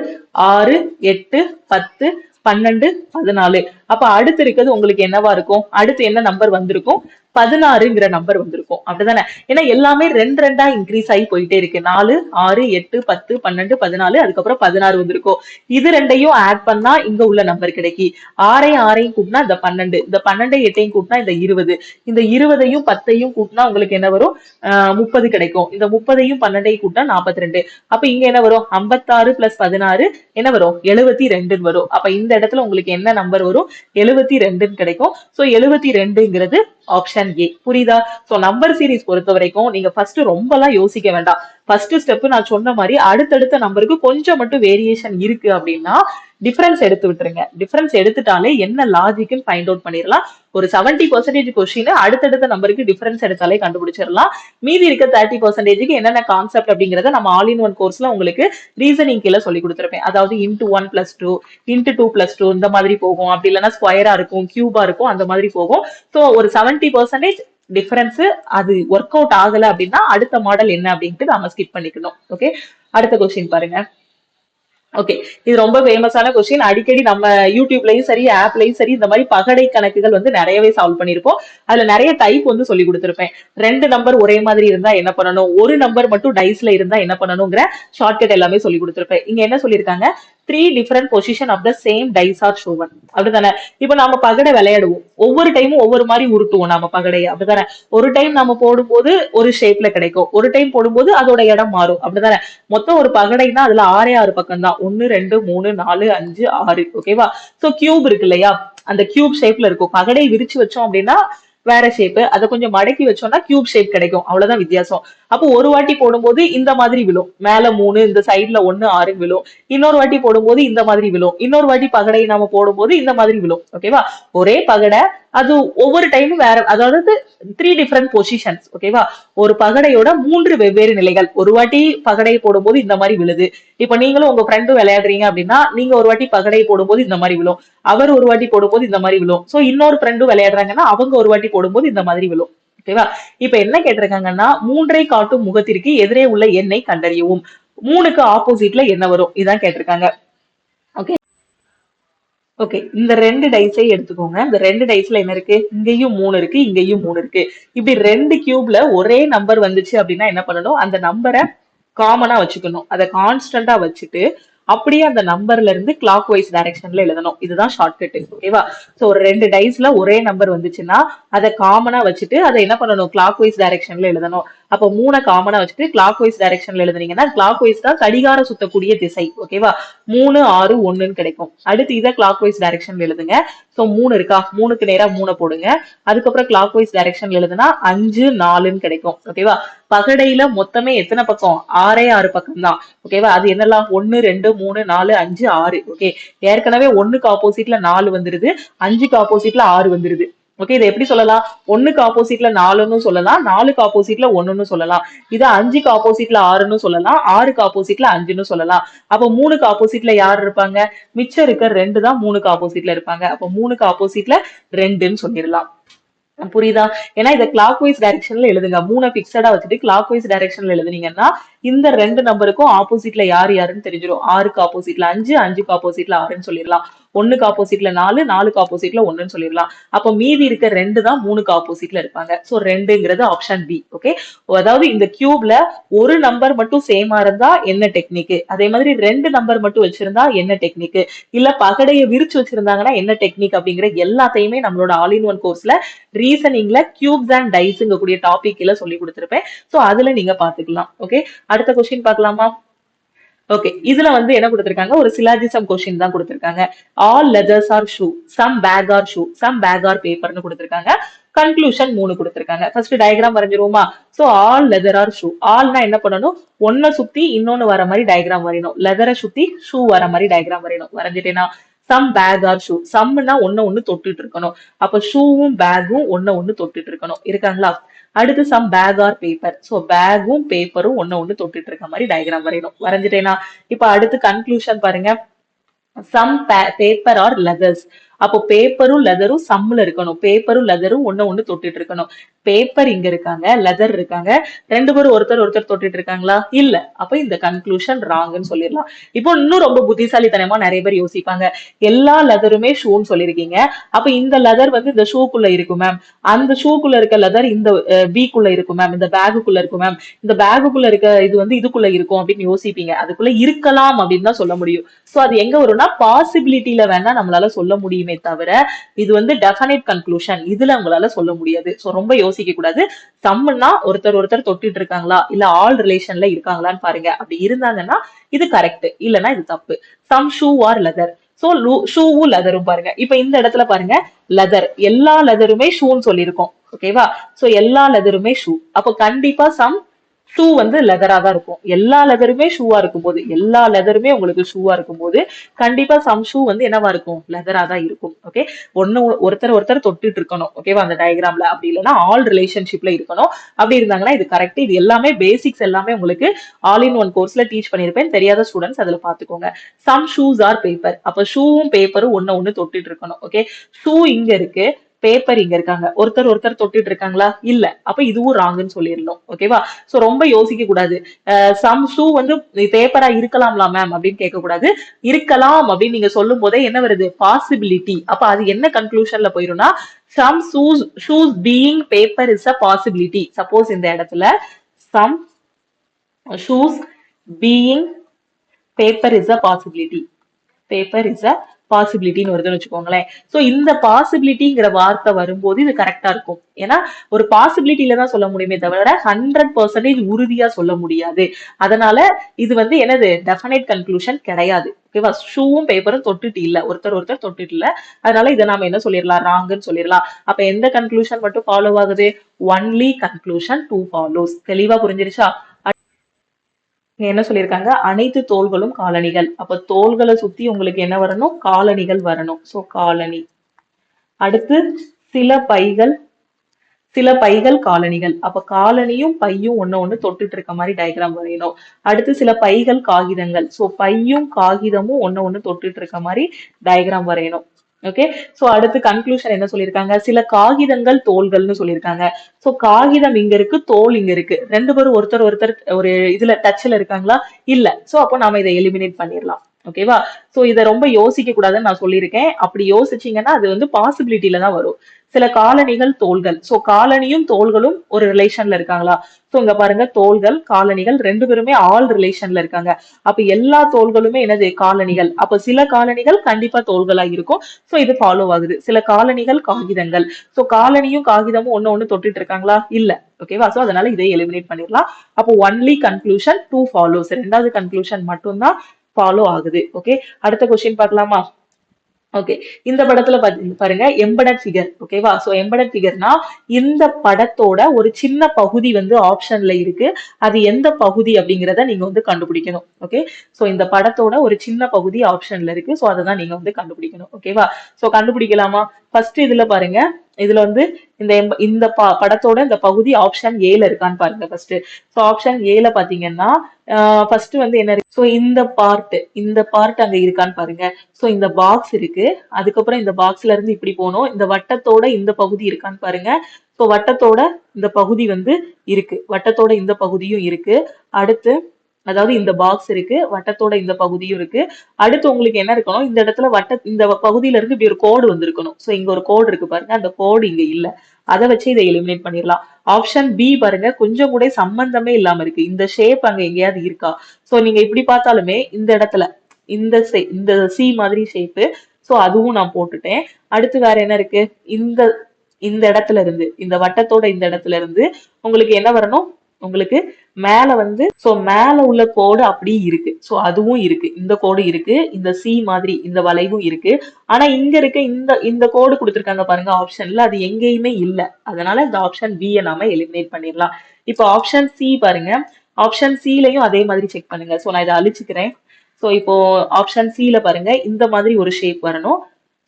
6 8 10 12 14. அப்ப அடுத்து இருக்கிறது உங்களுக்கு என்னவா இருக்கும், அடுத்து என்ன நம்பர் வந்திருக்கும், 16ங்கிற நம்பர் வந்திருக்கும். அப்படிதானே, ஏன்னா எல்லாமே 2 2ஆ இன்க்ரீஸ் ஆகி போயிட்டே இருக்கு. 4 6 8 10 12 14, அதுக்கப்புறம் 16 வந்திருக்கும். இது ரெண்டையும் ஆட் பண்ணா இங்க உள்ள நம்பர் கிடைக்கி. 6ஐயும் கூட்டினா இந்த 12, இந்த 12 8ஐயும் கூட்டினா இந்த 20, இந்த 20ஐயும் 10ஐயும் கூட்டினா உங்களுக்கு என்ன வரும், 30 கிடைக்கும். இந்த 30ஐயும் 12ஐயும் கூட்டினா 42. அப்ப இங்க என்ன வரும், 56 + 16 என்ன வரும், 72 வரும். அப்ப இந்த இடத்துல உங்களுக்கு என்ன நம்பர் வரும், 72 கிடைக்கும். சோ 72ங்கிறது ஆப்ஷன் ஏ. புரியுதா. சோ நம்பர் சீரிஸ் பொறுத்த வரைக்கும் நீங்க ஃபர்ஸ்ட் ரொம்ப எல்லாம் யோசிக்க வேண்டாம். ஃபர்ஸ்ட் ஸ்டெப் நான் சொன்ன மாதிரி அடுத்தடுத்த நம்பருக்கு கொஞ்சம் மட்டும் வேரியேஷன் இருக்கு அப்படின்னா டிஃபரன்ஸ் எடுத்து விட்டுருங்க. டிஃபரன்ஸ் எடுத்துட்டாலே என்ன லாஜிக்னு ஃபைண்ட் அவுட் பண்ணிடலாம். ஒரு 70% கொஸ்டின் அடுத்தடுத்த நம்பருக்கு டிஃபரன்ஸ் எடுத்தாலே கண்டுபிடிச்சிடலாம். மீதி இருக்க 30%க்கு என்னென்ன கான்செப்ட் அப்படிங்கறத நம்ம ஆல் இன் ஒன் கோர்ஸ்ல உங்களுக்கு ரீசனிங் கீழே சொல்லி கொடுத்துருப்பேன். அதாவது இன்டு 1 + 2 இன்டு 2 + 2 இந்த மாதிரி போகும். அப்படி இல்லைன்னா ஸ்கொயரா இருக்கும், கியூபா இருக்கும், அந்த மாதிரி போகும். சோ ஒரு 70% டிஃபரன்ஸ் அது ஒர்க் அவுட் ஆகல அப்படின்னா அடுத்த மாடல் என்ன அப்படின்ட்டு நாம ஸ்கிப் பண்ணிக்கணும். ஓகே, அடுத்த கொஸ்டின் பாருங்க. ஓகே, இது ரொம்ப ஃபேமஸான கொஸ்டின். அடிக்கடி நம்ம யூடியூப்லயும் சரி ஆப்லயும் சரி இந்த மாதிரி பகடை கணக்குகள் வந்து நிறையவே சால்வ் பண்ணிருப்போம். அதுல நிறைய டைப் வந்து சொல்லி கொடுத்திருப்பேன். 2 நம்பர் ஒரே மாதிரி இருந்தா என்ன பண்ணணும், ஒரு நம்பர் மட்டும் டைஸ்ல இருந்தா என்ன பண்ணணுங்கிற ஷார்ட்கட் எல்லாமே சொல்லி கொடுத்திருப்பேன். இங்க என்ன சொல்லியிருக்காங்க, 3 different position of the same dice are shown. அப்படிதானே. இப்ப நாம பகடை விளையாடுவோம், ஒவ்வொரு டைமும் ஒவ்வொரு மாதிரி உருட்டுவோம் நாம பகடையை. அப்படிதானே, ஒரு டைம் நம்ம போடும்போது ஒரு ஷேப்ல கிடைக்கும், ஒரு டைம் போடும்போது அதோட இடம் மாறும். அப்படிதானே, மொத்தம் ஒரு பகடைனா அதுல 6 பக்கம் தான், 1 2 3 4 5 6. ஓகேவா. சோ கியூப் இருக்கு இல்லையா, அந்த கியூப் ஷேப்ல இருக்கும். பகடை விரிச்சு வச்சோம் அப்படின்னா வேற ஷேப், அதை கொஞ்சம் மடக்கி வச்சோம்னா கியூப் ஷேப் கிடைக்கும். அவ்வளவுதான் வித்தியாசம். அப்போ ஒரு வாட்டி போடும்போது இந்த மாதிரி விழும், மேல 3 இந்த சைட்ல 1 6 விழும். இன்னொரு வாட்டி போடும்போது இந்த மாதிரி விழும். இன்னொரு வாட்டி பகடை நாம போடும்போது இந்த மாதிரி விழும். ஓகேவா. ஒரே பகடை அது ஒவ்வொரு டைமும் வேற, அதாவது 3 different பொசிஷன்ஸ். ஓகேவா. ஒரு பகடையோட 3 வெவ்வேறு நிலைகள். ஒரு வாட்டி பகடை போடும்போது இந்த மாதிரி விழுது. இப்ப நீங்களும் உங்க ஃப்ரெண்டும் விளையாடுறீங்க அப்படின்னா நீங்க ஒரு வாட்டி பகடை போடும்போது இந்த மாதிரி விழும், அவர் ஒரு வாட்டி போடும்போது இந்த மாதிரி விழும். சோ இன்னொரு ஃப்ரெண்டும் விளையாடுறாங்கன்னா அவங்க ஒரு வாட்டி போடும்போது இந்த மாதிரி விழும். ஓகேவா. இப்ப என்ன கேட்டிருக்காங்கன்னா 3ஐ காட்டும் முகத்திற்கு எதிரே உள்ள எண்ணை கண்டறியவும். 3க்கு ஆப்போசிட்ல என்ன வரும், இதான் கேட்டிருக்காங்க. ஓகே, ஓகே, இந்த 2 டைஸை எடுத்துக்கோங்க. இந்த 2 டைஸ்ல என்ன இருக்கு, இங்கேயும் 3 இருக்கு, இங்கேயும் 3 இருக்கு. இப்படி 2 கியூப்ல ஒரே நம்பர் வந்துச்சு அப்படின்னா என்ன பண்ணணும், அந்த நம்பரை காமனா வச்சுக்கணும். அதை கான்ஸ்டன்டா வச்சுட்டு அப்படியே அந்த நம்பர்ல இருந்து கிளாக் வைஸ் டைரக்ஷன்ல எழுதணும். இதுதான் ஷார்ட்கட். ஓகேவா. சோ ஒரு 2 டைஸ்ல ஒரே நம்பர் வந்துச்சுன்னா அதை காமனா வச்சுட்டு அதை என்ன பண்ணணும், கிளாக் வைஸ் டைரக்ஷன்ல எழுதணும். அப்ப 3 காமனா வச்சுட்டு கிளாக் வைஸ் டைரக்ஷன்ல எழுதுனீங்கன்னா கிளாக் வைஸ் தான் கடிகார சுத்தக்கூடிய திசை. ஓகேவா. 3 6 1ன்னு கிடைக்கும். அடுத்து இதை கிளாக் வைஸ் டைரக்ஷன்ல எழுதுங்க. சோ 3 இருக்கா, 3க்கு நேரா 3 போடுங்க. அதுக்கப்புறம் கிளாக் வைஸ் டைரக்ஷன்ல எழுதுனா 5 4ன்னு கிடைக்கும். ஓகேவா. பகடையில மொத்தமே எத்தனை பக்கம், 6 பக்கம் தான். ஓகேவா. அது என்னெல்லாம் 1 2 3 4 5 6. ஓகே, ஏற்கனவே 1க்கு ஆப்போசிட்ல 4 வந்துருது, 5க்கு ஆப்போசிட்ல 6 வந்துருது. ஓகே, இதை எப்படி சொல்லலாம், 1க்கு ஆப்போசிட்ல 4ன்னு சொல்லலாம், 4க்கு ஆப்போசிட்ல 1ன்னு சொல்லலாம். இது 5க்கு ஆப்போசிட்ல 6ன்னு சொல்லலாம், 6க்கு ஆப்போசிட்ல 5ன்னு சொல்லலாம். அப்ப 3க்கு ஆப்போசிட்ல யார் இருப்பாங்க, மிச்சம் இருக்க 2 தான் 3க்கு ஆப்போசிட்ல இருப்பாங்க. அப்ப 3க்கு ஆப்போசிட்ல 2ன்னு சொல்லிடலாம். புரியுதா. ஏன்னா இதை கிளாக் வைஸ் டைரக்ஷன்ல எழுதுங்க. 3 பிக்சடா வச்சுட்டு கிளாக் வைஸ் டைரக்ஷன்ல எழுதுனீங்கன்னா இந்த ரெண்டு நம்பருக்கும் ஆப்போசிட்ல யார் யாருன்னு தெரிஞ்சிடும். 6க்கு ஆப்போசிட்ல 5, 5க்கு ஆப்போசிட்ல 6ன்னு சொல்லிடலாம். 1க்கு ஆப்போசிட்ல 4, 4க்கு ஆப்போசிட்ல 1ன்னு சொல்லிடலாம். அப்ப மீதி இருக்க 2 தான் 3க்கு ஆப்போசிட்ல இருப்பாங்க. சோ 2ங்கிறது ஆப்ஷன் பி. ஓகே, அதாவது இந்த கியூப்ல ஒரு நம்பர் மட்டும் சேமா இருந்தா என்ன டெக்னிக், அதே மாதிரி 2 நம்பர் மட்டும் வச்சிருந்தா என்ன டெக்னிக், இல்ல பகடையை விரிச்சு வச்சிருந்தாங்கன்னா என்ன டெக்னிக் அப்படிங்கிற எல்லாத்தையுமே நம்மளோட ஆல் இன் ஒன் கோர்ஸ்ல ரீசனிங்ல கியூப்ஸ் அண்ட் டைஸ்ங்க கூடிய டாபிக்ல சொல்லி கொடுத்திருப்பேன். சோ அதுல நீங்க பாத்துக்கலாம். ஓகே, அடுத்த கொஸ்டின் பார்க்கலாமா? ஓகே, இதுல வந்து என்ன கொடுத்திருக்காங்க, ஒரு சிலாஜிசம் கொஸ்டின் தான் கொடுத்திருக்காங்க. All leathers are shoe, some bag are shoe, some bag are பேப்பர்னு கொடுத்திருக்காங்க. கன்க்ளூஷன் 3 கொடுத்திருக்காங்க. ஃபர்ஸ்ட் டயக்ராம் வரைஞ்சிருவோமா? So all leather are shoe, ஆல்னா என்ன பண்ணணும், ஒன்ன சுத்தி இன்னொன்னு வர மாதிரி டயக்ராம் வரையணும். லெதரை சுத்தி ஷூ வர மாதிரி டயக்ராம் வரையணும். வரைஞ்சிட்டேனா? சம் பேக் ஆர் ஷூ, சம்னா ஒன்னு தொட்டுட்டு இருக்கணும். அப்ப ஷூவும் பேக்கும் ஒன்னு தொட்டுட்டு இருக்கணும். இருக்காங்களா? அடுத்து some bag are paper, so பேக்கும் பேப்பரும் ஒன்னு தொட்டுட்டு இருக்க மாதிரி டயக்ராம் வரையணும். வரைஞ்சிட்டேனா? இப்ப அடுத்து கன்க்ளூஷன் பாருங்க. சம் பேப்பர் ஆர் லெதர்ஸ், அப்போ பேப்பரும் லெதரும் சம்ல இருக்கணும். பேப்பரும் லெதரும் ஒன்னு தொட்டுட்டு இருக்கணும். பேப்பர் இங்க இருக்காங்க, லெதர் இருக்காங்க, ரெண்டு பேரும் ஒருத்தர் தொட்டுட்டு இருக்காங்களா? இல்ல. அப்ப இந்த கன்க்ளூஷன் ராங்னு சொல்லிடலாம். இப்போ இன்னும் ரொம்ப புத்திசாலித்தனமா நிறைய பேர் யோசிப்பாங்க, எல்லா லெதருமே ஷூன்னு சொல்லிருக்கீங்க, அப்ப இந்த லெதர் வந்து இந்த ஷூக்குள்ள இருக்கும் மேம், அந்த ஷூக்குள்ள இருக்க லெதர் இந்த பீக்குள்ள இருக்கும் மேம், இந்த பேகுக்குள்ள இருக்கும் மேம், இந்த பேகுக்குள்ள இருக்க இது வந்து இதுக்குள்ள இருக்கும் அப்படின்னு யோசிப்பீங்க. அதுக்குள்ள இருக்கலாம் அப்படின்னு தான் சொல்ல முடியும். சோ அது எங்க வரும்னா பாசிபிலிட்டியில வேணா நம்மளால சொல்ல முடியுமே தவிர இது வந்து டெஃபினைட் கன்க்ளூஷன் இதுல உங்களால சொல்ல முடியாது. சோ ரொம்ப யோசிக்க கூடாது. சம்னா ஒருத்தர் தொட்டுட்டு இருக்காங்களா, இல்ல ஆல் ரிலேஷன்ல இருக்காங்களான்னு பாருங்க. அப்படி இருந்தாங்கன்னா இது கரெக்ட், இல்லனா இது தப்பு. Some shoe are leather, so ஷூவும் லெதரும் பாருங்க. இப்ப இந்த இடத்துல பாருங்க, லெதர், எல்லா லெதருமே ஷூன்னு சொல்லியிருக்கோம். ஓகேவா? சோ எல்லா லெதருமே ஷூ, அப்போ கண்டிப்பா சம் ஷூ வந்து லெதரா தான் இருக்கும். எல்லா லெதருமே ஷூவா இருக்கும் போது, எல்லா லெதருமே உங்களுக்கு ஷூவா இருக்கும் போது கண்டிப்பா சம் ஷூ வந்து என்னவா இருக்கும், லெதரா தான் இருக்கும். ஓகே, ஒருத்தர் தொட்டுட்டு இருக்கணும். ஓகேவா? அந்த டயக்ராம்ல. அப்படி இல்லைன்னா ஆல் ரிலேஷன்ஷிப்ல இருக்கணும். அப்படி இருந்தாங்கன்னா இது கரெக்ட். இது எல்லாமே பேசிக்ஸ் எல்லாமே உங்களுக்கு ஆல் இன் ஒன் கோர்ஸ்ல டீச் பண்ணிருப்பேன். தெரியாத ஸ்டூடெண்ட்ஸ் அதுல பாத்துக்கோங்க. சம் ஷூஸ் ஆர் பேப்பர், அப்ப ஷூவும் பேப்பரும் ஒன்னு தொட்டுட்டு இருக்கணும். ஓகே, ஷூ இங்க இருக்கு, பேப்பர் இங்க இருக்காங்க, ஒருத்தர் தொட்டுட்டு இருக்காங்களா? இல்ல. அப்ப இதுவும் ராங்குன்னு சொல்லிடணும். ஓகேவா? சோ ரொம்ப யோசிக்க கூடாது. சம் ஷூ வந்து பேப்பரா இருக்கலாம்ல மேம் அப்படின்னு கேட்க கூடாது. இருக்கலாம் அப்படின்னு நீங்க சொல்லும் போதே என்ன வருது, பாசிபிலிட்டி. அப்ப அது என்ன கன்க்ளூஷன்ல போயிரும்னா some shoes being paper is a possibility. Suppose இந்த இடத்துல some shoes being paper is a possibility, paper is a பாசிபிலிட்டின்னு வருதுன்னு வச்சுக்கோங்களேன். சோ இந்த பாசிபிலிட்டிங்கிற வார்த்தை வரும்போது இது கரெக்டா இருக்கும். ஏன்னா ஒரு பாசிபிலிட்டியில தான் சொல்ல முடியுமே தவிர 100% உறுதியா சொல்ல முடியாது. அதனால இது வந்து என்னது, டெஃபினைட் கன்க்ளூஷன் கிடையாது. ஓகேவா? ஷூவும் பேப்பரும் தொட்டுட்டு இல்ல, ஒருத்தர் தொட்டுட்டு இல்ல. அதனால இதை நாம என்ன சொல்லிடலாம், ராங்குன்னு சொல்லிடலாம். அப்ப எந்த கன்க்ளூஷன் மட்டும் ஃபாலோ ஆகுது, ஒன்லி கன்க்ளூஷன் 2 ஃபாலோஸ். தெளிவா புரிஞ்சிருச்சா? என்ன சொல்லியிருக்காங்க, அனைத்து தோள்களும் காலணிகள். அப்ப தோள்களை சுத்தி உங்களுக்கு என்ன வரணும், காலணிகள் வரணும். சோ காலணி. அடுத்து சில பைகள் காலணிகள். அப்ப காலனியும் பையும் ஒன்னு தொட்டுட்டு இருக்க மாதிரி டயக்ராம் வரையணும். அடுத்து சில பைகள் காகிதங்கள். சோ பையும் காகிதமும் ஒன்னு தொட்டுட்டு இருக்க மாதிரி டயக்ராம் வரையணும். ஓகே, சோ அடுத்து கன்க்ளூஷன் என்ன சொல்லியிருக்காங்க, சில காகிதங்கள் தோள்கள்னு சொல்லியிருக்காங்க. சோ காகிதம் இங்க இருக்கு, தோல் இங்க இருக்கு, ரெண்டு பேரும் ஒருத்தர் ஒரு இதுல டச்ல இருக்காங்களா? இல்ல. சோ அப்போ நாம இதை எலிமினேட் பண்ணிடலாம். ஓகேவா? சோ இதை ரொம்ப யோசிக்க கூடாதுன்னு நான் சொல்லியிருக்கேன். அப்படி யோசிச்சீங்கன்னா அது வந்து பாசிபிலிட்டியில தான் வரும். சில காலணிகள் தோள்கள். சோ காலனியும் தோள்களும் ஒரு ரிலேஷன்ல இருக்காங்களா? சோ இங்க பாருங்க, தோள்கள் காலணிகள் ரெண்டு பேருமே ஆல் ரிலேஷன்ல இருக்காங்க. அப்ப எல்லா தோள்களுமே என்னது, காலணிகள். அப்ப சில காலணிகள் கண்டிப்பா தோள்களா இருக்கும். சோ இது ஃபாலோ ஆகுது. சில காலணிகள் காகிதங்கள். சோ காலனியும் காகிதமும் ஒன்னு தொட்டுட்டு இருக்காங்களா? இல்ல. ஓகேவா? சோ அதனால இதை எலிமினேட் பண்ணிடலாம். அப்போ ஒன்லி கன்க்ளூஷன் 2 ஃபாலோஸ், ரெண்டாவது கன்க்ளூஷன் மட்டும்தான் ஃபாலோ ஆகுது. ஓகே, அடுத்த கொஸ்டின் பார்க்கலாமா? ஓகே, இந்த படத்துல பாருங்க, எம்படட் ஃபிகர். ஓகேவா? சோ எம்படட் ஃபிகர்னா இந்த படத்தோட ஒரு சின்ன பகுதி வந்து ஆப்ஷன்ல இருக்கு. அது எந்த பகுதி அப்படிங்கறத நீங்க வந்து கண்டுபிடிக்கணும். ஓகே, சோ இந்த படத்தோட ஒரு சின்ன பகுதி ஆப்ஷன்ல இருக்கு. சோ அதை தான் நீங்க வந்து கண்டுபிடிக்கணும். ஓகேவா? சோ கண்டுபிடிக்கலாமா? ஃபர்ஸ்ட் இதுல பாருங்க, இதுல வந்து இந்த படத்தோட இந்த பகுதி ஆப்ஷன் ஏல இருக்கான்னு பாருங்க ஃபர்ஸ்ட். ஸோ ஆப்ஷன் ஏல பாத்தீங்கன்னா ஃபர்ஸ்ட் வந்து என்ன இருக்கு, ஸோ இந்த பார்ட் அங்க இருக்கான்னு பாருங்க. ஸோ இந்த பாக்ஸ் இருக்கு, அதுக்கப்புறம் இந்த பாக்ஸ்ல இருந்து இப்படி போகணும், இந்த வட்டத்தோட இந்த பகுதி இருக்கான்னு பாருங்க. ஸோ வட்டத்தோட இந்த பகுதி வந்து இருக்கு, வட்டத்தோட இந்த பகுதியும் இருக்கு. அடுத்து அதாவது இந்த பாக்ஸ் இருக்கு, வட்டத்தோட இந்த பகுதியும் இருக்கு. அடுத்து உங்களுக்கு என்ன இருக்கணும், இந்த இடத்துல இந்த பகுதியில இருந்து இப்படி ஒரு கோடு வந்திருக்கணும். ஸோ இங்க ஒரு கோடு இருக்கு பாருங்க, அந்த கோடு இங்க இல்ல, அதை வச்சு இதை எலிமினேட் பண்ணிடலாம். ஆப்ஷன் பி பாருங்க, கொஞ்சம் கூட சம்பந்தமே இல்லாம இருக்கு, இந்த ஷேப் அங்க எங்கேயாவது இருக்கா? ஸோ நீங்க இப்படி பார்த்தாலுமே இந்த இடத்துல இந்த சி மாதிரி ஷேப்பு, ஸோ அதுவும் நான் போட்டுட்டேன். அடுத்து வேற என்ன இருக்கு, இந்த இந்த இடத்துல இருந்து இந்த வட்டத்தோட இந்த இடத்துல இருந்து உங்களுக்கு என்ன வரணும், உங்களுக்கு மேல வந்து சோ மேல உள்ள கோடு அப்படி இருக்கு, சோ அதுவும் இருக்கு, இந்த கோடு இருக்கு, இந்த சி மாதிரி இந்த வளைவும் இருக்கு. ஆனா இங்க இருக்க இந்த கோடு கொடுத்திருக்காங்க பாருங்க ஆப்ஷன்ல, அது எங்கேயுமே இல்ல. அதனால இந்த ஆப்ஷன் பி நாம எலிமினேட் பண்ணிடலாம். இப்போ ஆப்ஷன் சி பாருங்க, ஆப்ஷன் சிலையும் அதே மாதிரி செக் பண்ணுங்க. சோ நான் இதை அழிச்சுக்கிறேன். சோ இப்போ ஆப்ஷன் சில பாருங்க, இந்த மாதிரி ஒரு ஷேப் வரணும்.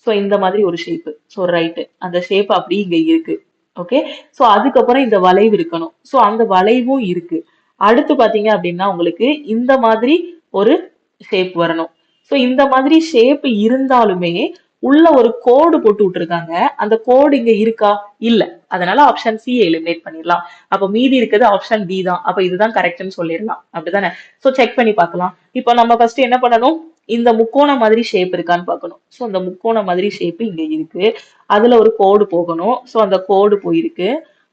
சோ இந்த மாதிரி ஒரு ஷேப், சோ ரைட், அந்த ஷேப் அப்படி இங்க இருக்கு. ஓகே, சோ அதுக்கப்புறம் இந்த வளைவு இருக்கணும், சோ அந்த வளைவும் இருக்கு. அடுத்து பாத்தீங்க அப்படின்னா உங்களுக்கு இந்த மாதிரி ஒரு ஷேப் வரணும். சோ இந்த மாதிரி ஷேப் இருந்தாலுமே உள்ள ஒரு கோடு போட்டு விட்டுருக்காங்க, அந்த கோடு இங்க இருக்கா? இல்ல. அதனால ஆப்ஷன் சி எலிமினேட் பண்ணிடலாம். அப்ப மீதி இருக்கிறது ஆப்ஷன் பி தான். அப்ப இதுதான் கரெக்ட்னு சொல்லிடலாம், அப்படிதானே? சோ செக் பண்ணி பார்க்கலாம். இப்போ நம்ம ஃபர்ஸ்ட் என்ன பண்ணணும், இந்த முக்கோண மாதிரி ஷேப் இருக்கான்னு பார்க்கணும். சோ அந்த முக்கோண மாதிரி ஷேப் இங்க இருக்கு, அதுல ஒரு கோடு போகணும். சோ அந்த கோடு போயிருக்கு.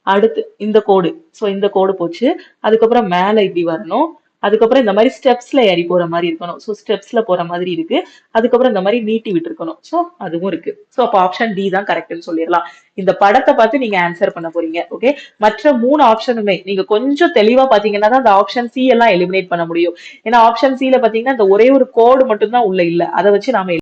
அடுத்து இந்த கோடு, சோ இந்த கோடு போச்சு. அதுக்கப்புறம் மேல இப்படி வரணும். அதுக்கப்புறம் இந்த மாதிரி ஸ்டெப்ஸ்ல ஏறி போற மாதிரி இருக்கணும். சோ ஸ்டெப்ஸ்ல போற மாதிரி இருக்கு. அதுக்கப்புறம் இந்த மாதிரி நீட்டி விட்டு இருக்கணும். சோ அதுவும் இருக்கு. சோ அப்ப ஆப்ஷன் டி தான் கரெக்ட்னு சொல்லிடலாம். இந்த படத்தை பார்த்து நீங்க ஆன்சர் பண்ண போறீங்க. ஓகே, மற்ற 3 ஆப்ஷனுமே நீங்க கொஞ்சம் தெளிவா பாத்தீங்கன்னா தான் அந்த ஆப்ஷன் சி எல்லாம் எலிமினேட் பண்ண முடியும். ஏன்னா ஆப்ஷன் சில பாத்தீங்கன்னா இந்த ஒரே ஒரு கோடு மட்டும் தான் உள்ள இல்ல, அதை வச்சு நாம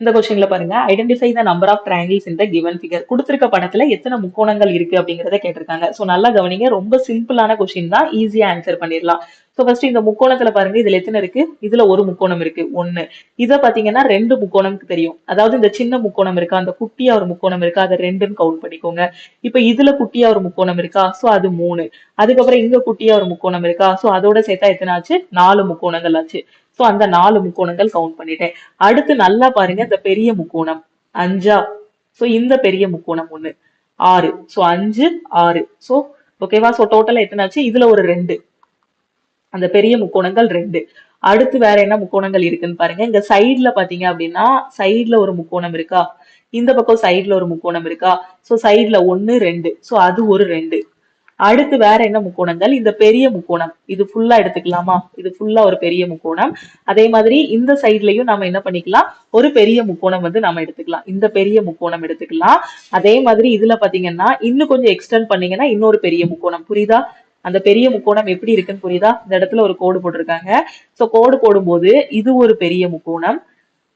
இந்த கொஸ்டின்ல பாருங்க, identify the number of triangles in the given figure. கொடுத்திருக்க படத்துல எத்தனை முக்கோணங்கள் இருக்கு அப்படிங்கறத கேட்டிருக்காங்க. சோ நல்லா கவனிங்க, ரொம்ப சிம்பிளான கொஸ்டின் தான், ஈஸியா ஆன்சர் பண்ணிடலாம். சோ ஃபர்ஸ்ட் இந்த முக்கோணத்துல பாருங்க, இதுல எத்தனை இருக்கு, இதுல ஒரு முக்கோணம் இருக்கு, 1. இத பாத்தீங்கன்னா 2 முக்கோணம்க்கு தெரியும். அதாவது இந்த சின்ன முக்கோணம் இருக்கா, அந்த குட்டியா ஒரு முக்கோணம் இருக்கா, அதை 2ன்னு கவுண்ட் பண்ணிக்கோங்க. இப்ப இதுல குட்டியா ஒரு முக்கோணம் இருக்கா, சோ அது 3. அதுக்கப்புறம் இங்க குட்டியா ஒரு முக்கோணம் இருக்கா, சோ அதோட சேர்த்தா எத்தனை ஆச்சு, 4 முக்கோணங்கள் ஆச்சு. சோ அந்த 4 முக்கோணங்கள் கவுண்ட் பண்ணிட்டேன். அடுத்து நல்லா பாருங்க, இந்த பெரிய முக்கோணம் 5. சோ இந்த பெரிய முக்கோணம் 1, 6. சோ 5, 6. சோ ஓகேவா, சோ டோட்டலா எத்தனை ஆச்சு, இதுல ஒரு 2, அந்த பெரிய முக்கோணங்கள் 2. அடுத்து வேற என்ன முக்கோணங்கள் இருக்குன்னு பாருங்க. இங்க சைட்ல பாத்தீங்க அப்படின்னா சைட்ல ஒரு முக்கோணம் இருக்கா, இந்த பக்கம் சைட்ல ஒரு முக்கோணம் இருக்கா, சோ சைட்ல 1, 2. சோ அது ஒரு 2. அடுத்து வேற என்ன முக்கோணங்கள், இந்த பெரிய முக்கோணம் இது ஃபுல்லா எடுத்துக்கலாமா, இது ஃபுல்லா ஒரு பெரிய முக்கோணம். அதே மாதிரி இந்த சைட்லயும் நாம என்ன பண்ணிக்கலாம், ஒரு பெரிய முக்கோணம் வந்து நாம எடுத்துக்கலாம், இந்த பெரிய முக்கோணம் எடுத்துக்கலாம். அதே மாதிரி இதுல பாத்தீங்கன்னா இன்னும் கொஞ்சம் எக்ஸ்டெண்ட் பண்ணீங்கன்னா இன்னொரு பெரிய முக்கோணம், புரியுதா? அந்த பெரிய முக்கோணம் எப்படி இருக்குன்னு புரியுதா? இந்த இடத்துல ஒரு கோடு போட்டிருக்காங்க. சோ கோடு போடும்போது இது ஒரு பெரிய முக்கோணம்,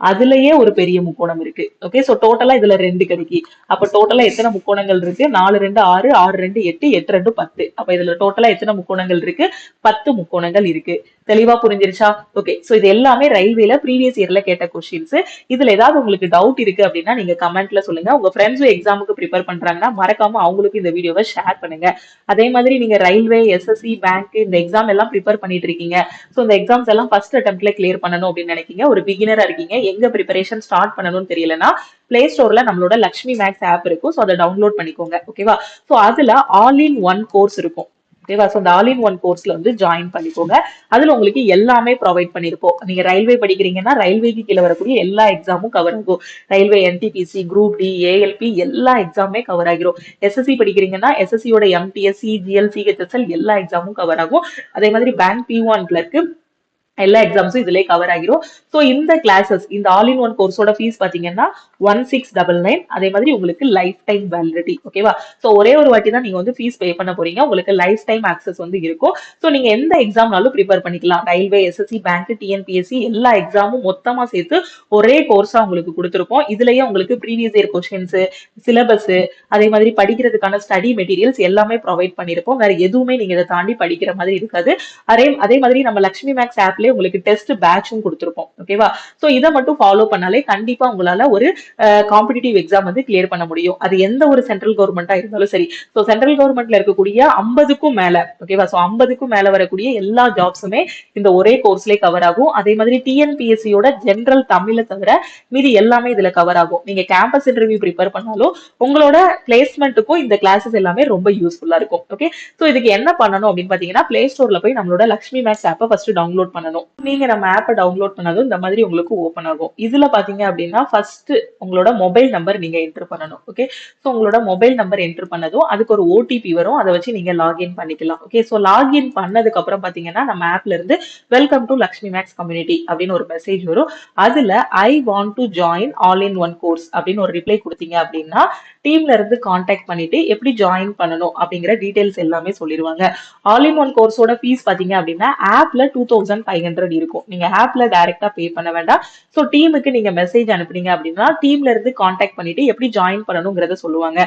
அதுலயே ஒரு பெரிய முக்கோணம் இருக்கு. ஓகே, சோ டோட்டலா இதுல 2 கிடைக்கு. அப்ப டோட்டலா எத்தனை முக்கோணங்கள் இருக்கு, 4 2 6, 6 2 8, 8 2 10. அப்ப இதுல டோட்டலா எத்தனை முக்கோணங்கள் இருக்கு, 10 முக்கோணங்கள் இருக்கு. தெளிவா புரிஞ்சிருச்சா? ஓகே, சோ இது எல்லாமே ரயில்வேல ப்ரீவியஸ் இயர்ல கேட்ட கொஸ்டின்ஸ். இதுல ஏதாவது உங்களுக்கு டவுட் இருக்கு அப்படின்னா நீங்க கமெண்ட்ல சொல்லுங்க. உங்க ஃப்ரெண்ட்ஸ் எக்ஸாமுக்கு ப்ரிப்பேர் பண்றாங்கன்னா மறக்காம அவங்களுக்கு இந்த வீடியோவை ஷேர் பண்ணுங்க. அதே மாதிரி நீங்க ரயில்வே, எஸ்எஸ்சி, பேங்க் இந்த எக்ஸாம் எல்லாம் ப்ரிப்பேர் பண்ணிட்டு இருக்கீங்க. சோ இந்த எக்ஸாம்ஸ் எல்லாம் ஃபர்ஸ்ட் அட்டெம்ப்ட்ல கிளியர் பண்ணணும் அப்படின்னு நினைக்கீங்க, ஒரு பிகினரா இருக்கீங்க, எங்க ப்ரிப்பரேஷன் ஸ்டார்ட் பண்ணணும்னு தெரியலனா பிளே ஸ்டோர்ல நம்மளோட லக்ஷ்மி மேக்ஸ் ஆப் இருக்கும். சோ அதை டவுன்லோட் பண்ணிக்கோங்க. ஓகேவா, சோ அதுல ஆல் இன் ஒன் கோர்ஸ் இருக்கும். ஓகேவா, சோ இந்த ஆல் இன் ஒன் கோர்ஸ்ல வந்து ஜாயின் பண்ணிக்கோங்க. அதுல உங்களுக்கு எல்லாமே ப்ரொவைட் பண்ணிருப்போம். நீங்க ரயில்வே படிக்கிறீங்கன்னா ரயில்வேக்கு கீழே வரக்கூடிய எல்லா எக்ஸாமும் கவர் ஆகும். Railway NTPC, group D, ALP எல்லா எக்ஸாமுமே கவர் ஆகிரும். எஸ்எஸ்சி படிக்கிறீங்கன்னா எஸ்எஸ்சியோட எம்டிஎஸ், சிஜிஎல், சிஹெச்எஸ்எல் எல்லா எக்ஸாமும் கவர் ஆகும். அதே மாதிரி பேங்க், P1 கிளர்க்கு எல்லா எக்ஸாம்ஸும் இதுலயே கவர் ஆகிரும். சோ இந்த கிளாஸஸ், இந்த ஆல் இன் ஒன் கோர்ஸோட ஃபீஸ் பாத்தீங்கன்னா 1699. அதே மாதிரி உங்களுக்கு லைஃப் டைம் வேலிடிட்டி. ஓகேவா, சோ ஒரே ஒரு வாட்டி தான் நீங்க வந்து ஃபீஸ் பே பண்ண போறீங்க, உங்களுக்கு லைஃப் டைம் ஆக்சஸ் வந்து இருக்கும். சோ நீங்க எந்த எக்ஸாம்னாலும் ப்ரிப்பேர் பண்ணிக்கலாம். ரயில்வே, எஸ்எஸ்சி, பேங்க், டிஎன்பிஎஸ்சி எல்லா எக்ஸாமும் மொத்தமா சேர்த்து ஒரே கோர்ஸா உங்களுக்கு கொடுத்துருப்போம். இதுலயே உங்களுக்கு ப்ரீவியஸ் இயர் கொஸ்டின்ஸ், சிலபஸ், அதே மாதிரி படிக்கிறதுக்கான ஸ்டடி மெட்டீரியல்ஸ் எல்லாமே ப்ரொவைட் பண்ணிருப்போம். வேற எதுவுமே நீங்க இதை தாண்டி படிக்கிற மாதிரி இருக்காது. அதே மாதிரி நம்ம லக்ஷ்மி மேக்ஸ் ஆப்ல ஆப்ல உங்களுக்கு டெஸ்ட் பேட்சும் கொடுத்துருப்போம். ஓகேவா? சோ இதை மட்டும் ஃபாலோ பண்ணாலே கண்டிப்பா உங்களால ஒரு காம்படிட்டிவ் எக்ஸாம் வந்து கிளியர் பண்ண முடியும். அது எந்த ஒரு சென்ட்ரல் கவர்மெண்டா இருந்தாலும் சரி. சோ சென்ட்ரல் கவர்மெண்ட்ல இருக்கக்கூடிய 50க்கும் மேல, ஓகேவா? சோ 50க்கும் மேல வரக்கூடிய எல்லா ஜாப்ஸுமே இந்த ஒரே கோர்ஸ்லயே கவர் ஆகும். அதே மாதிரி டிஎன்பிஎஸ்சியோட ஜெனரல் தமிழை தவிர மீதி எல்லாமே இதுல கவர் ஆகும். நீங்க கேம்பஸ் இன்டர்வியூ ப்ரிப்பேர் பண்ணாலும் உங்களோட பிளேஸ்மெண்ட்டுக்கும் இந்த கிளாஸஸ் எல்லாமே ரொம்ப யூஸ்ஃபுல்லா இருக்கும். ஓகே, சோ இதுக்கு என்ன பண்ணணும் அப்படின்னு பாத்தீங்கன்னா, பிளே ஸ்டோர்ல போய் நம்மளோட லக்ஷ்மி மேக்ஸ் ஆப்பை ஃபர்ஸ்ட் டவுன்லோட் பண்ணணும். நீங்க நம்ம ஆப்பை டவுன்லோட் பண்ணதும் இந்த மாதிரி உங்களுக்கு ஓப்பன் ஆகும். இதுல பாத்தீங்க அப்படின்னா ஃபர்ஸ்ட் உங்களோட மொபைல் நம்பர் நீங்க என்டர் பண்ணணும். ஓகே, சோ உங்களோட மொபைல் நம்பர் என்டர் பண்ணதும் அதுக்கு ஒரு ஓடிபி வரும். அதை வச்சு நீங்க லாகின் பண்ணிக்கலாம். ஓகே, சோ லாகின் பண்ணதுக்கு அப்புறம் பாத்தீங்கன்னா நம்ம ஆப்ல இருந்து welcome to Lakshmi max community அப்படின்னு ஒரு மெசேஜ் வரும். அதுல I want to join all in one course அப்படின்னு ஒரு ரிப்ளை கொடுத்தீங்க அப்படின்னா டீம்ல இருந்து கான்டாக்ட் பண்ணிட்டு எப்படி ஜாயின் பண்ணணும் அப்படிங்கிற டீடைல்ஸ் எல்லாமே சொல்லிடுவாங்க. ஆல் இன் ஒன் கோர்ஸோட ஃபீஸ் பாத்தீங்க அப்படின்னா ஆப்ல 2500 இருக்கும். நீங்க ஆப்ல டைரக்டா பே பண்ண வேண்டாம். சோ டீமுக்கு நீங்க மெசேஜ் அனுப்புனீங்க அப்படின்னா டீம்ல இருந்து கான்டாக்ட் பண்ணிட்டு எப்படி ஜாயின் பண்ணணுங்கிறத சொல்லுவாங்க.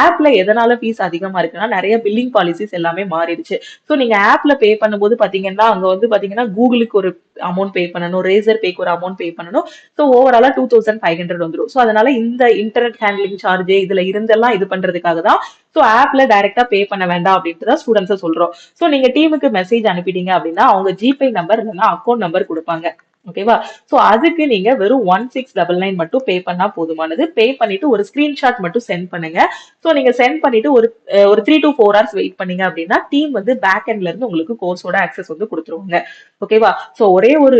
ஆப்ல எதனால ஃபீஸ் அதிகமா இருக்குன்னா நிறைய பில்லிங் பாலிசிஸ் எல்லாமே மாறிடுச்சு. சோ நீங்க ஆப்ல பே பண்ணும்போது பாத்தீங்கன்னா அங்க வந்து பாத்தீங்கன்னா கூகுளுக்கு ஒரு அமௌண்ட் பே பண்ணணும், ரேசர் பேக்கு ஒரு அமௌண்ட் பே பண்ணணும். சோ ஓவராலா 2500 வந்துடும். சோ அதனால இந்த இன்டர்நெட் ஹேண்ட்லிங் சார்ஜ் இதுல இருந்தெல்லாம் இது பண்றதுக்காக தான் சோ ஆப்ல டைரக்டா பே பண்ண வேண்டாம் அப்படின்ட்டு தான் ஸ்டூடெண்ட்ஸ் சொல்றோம். சோ நீங்க டீமுக்கு மெசேஜ் அனுப்பிட்டீங்க அப்படின்னா அவங்க ஜிபே நம்பர் இல்லைன்னா அக்கௌண்ட் நம்பர் கொடுப்பாங்க. ஓகேவா? சோ அதுக்கு நீங்க வெறும் 1699 மட்டும் பே பண்ணா போதுமானது. பே பண்ணிட்டு ஒரு ஸ்கிரீன்ஷாட் மட்டும் சென்ட் பண்ணுங்க. சோ நீங்க சென்ட் பண்ணிட்டு ஒரு 3 to 4 hours வெயிட் பண்ணீங்க அப்படின்னா டீம் வந்து பேக் எண்ட்ல இருந்து உங்களுக்கு கோர்ஸோட ஆக்சஸ் வந்து கொடுத்துருவாங்க. ஓகேவா? சோ ஒரே ஒரு